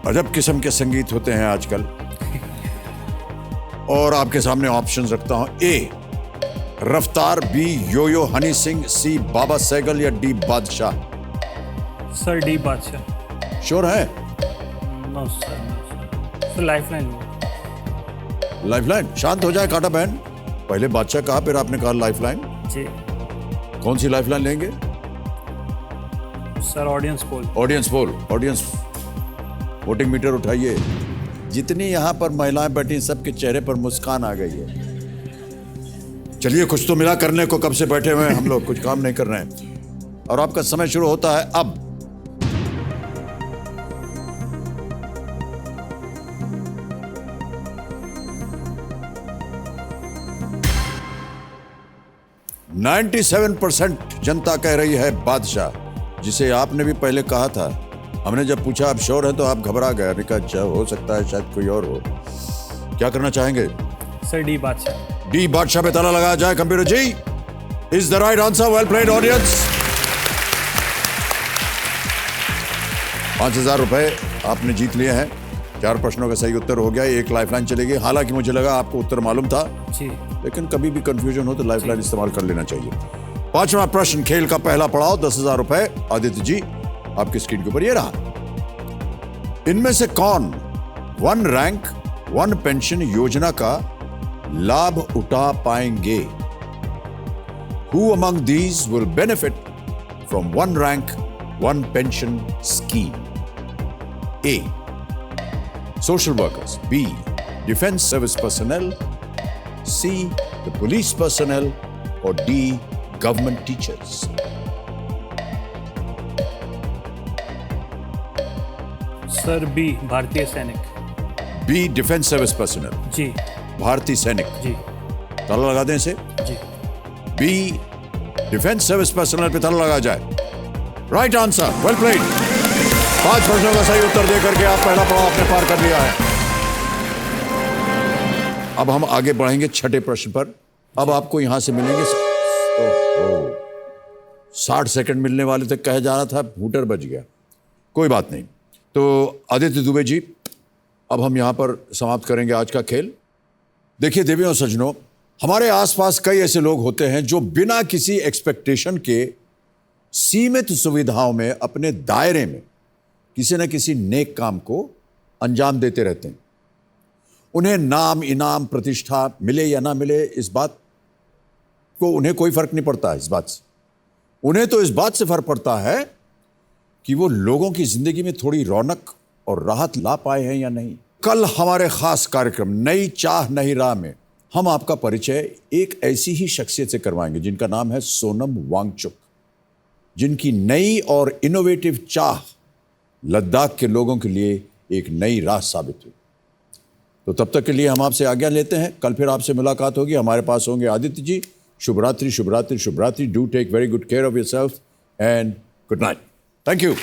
अजब किस्म के संगीत होते हैं आजकल। और आपके सामने ऑप्शंस रखता हूं, ए रफ्तार, बी योयो हनी सिंह, सी बाबा सहगल या डी बादशाह। सर डी बादशाह। श्योर है? नो सर लाइफलाइन में। लाइफलाइन? शांत हो जाए काटा बहन, पहले बादशाह कहा फिर आपने कहा लाइफलाइन। जी कौन सी लाइफलाइन लेंगे? Sir audience poll. Audience poll, audience voting meter उठाइए। जितनी यहां पर महिलाएं बैठी सबके चेहरे पर मुस्कान आ गई है। चलिए कुछ तो मिला करने को, कब से बैठे हुए हैं हम लोग, कुछ काम नहीं कर रहे हैं। और आपका समय शुरू होता है अब। %97% जनता कह रही है बादशाह, जिसे आपने भी पहले कहा था। हमने जब पूछा आप श्योर हैं तो आप घबरा गए। हमने कहा अच्छा हो सकता है शायद कोई और हो। क्या करना चाहेंगे? सर डी बादशाह। डी बादशाह पे ताला लगाया जाए। Computer ji, is the right answer. Well played audience. 5,000 रुपए आपने जीत लिए हैं। 4 प्रश्नों का सही उत्तर हो गया, 1 लाइफलाइन चलेगी। हालांकि मुझे लगा आपको उत्तर मालूम था जी, लेकिन कभी भी कंफ्यूजन हो तो लाइफलाइन इस्तेमाल कर लेना चाहिए। 5वां प्रश्न, खेल का पहला पड़ाव, 10,000 रुपए। आदित्य जी आपकी स्क्रीन के ऊपर ये रहा। इनमें से कौन 1 रैंक 1 पेंशन योजना का लाभ उठा पाएंगे? Who among these will benefit from 1 rank 1 pension scheme? A. Social workers. B. Defense service personnel. C. The police personnel. Or D. Government teachers. Sir B भारतीय सैनिक। B. Defense service personnel. जी भारतीय सैनिक। जी ताला लगा दें इसे। जी। B. डिफेंस सर्विस पर्सनल पे ताला लगा जाए। Right answer, well played. 5 प्रश्नों का सही उत्तर देकर के आप पहला पड़ाव आपने पार कर लिया है। अब हम आगे बढ़ेंगे 6ठे प्रश्न पर। अब आपको यहां से मिलेंगे 60 सेकंड मिलने वाले थे, कह जा रहा था, हूटर बज गया। कोई बात नहीं। तो आदित्य दुबे जी, अब हम यहां पर समाप्त करेंगे आज का खेल। देखिए देवियों और सज्जनों, हमारे आसपास कई ऐसे लोग होते हैं जो बिना किसी एक्सपेक्टेशन के सीमित सुविधाओं में अपने दायरे में किसी न किसी नेक काम को अंजाम देते रहते हैं। उन्हें नाम, इनाम, प्रतिष्ठा मिले या ना मिले, इस बात को उन्हें कोई फर्क नहीं पड़ता है। इस बात से उन्हें तो इस बात से फर्क पड़ता है कि वो लोगों की जिंदगी में थोड़ी रौनक और राहत ला पाए हैं या नहीं। कल हमारे खास कार्यक्रम नई चाह नई राह में हम आपका परिचय एक ऐसी ही शख्सियत से करवाएंगे जिनका नाम है सोनम वांगचुक, जिनकी नई और इनोवेटिव चाह लद्दाख के लोगों के लिए एक नई राह साबित हुई। तो तब तक के लिए हम आपसे आज्ञा लेते हैं। कल फिर आपसे मुलाकात होगी। हमारे पास होंगे आदित्य जी। शुभ रात्रि, शुभ रात्रि, शुभ रात्रि। Do take very good care of yourself and good night. Thank you.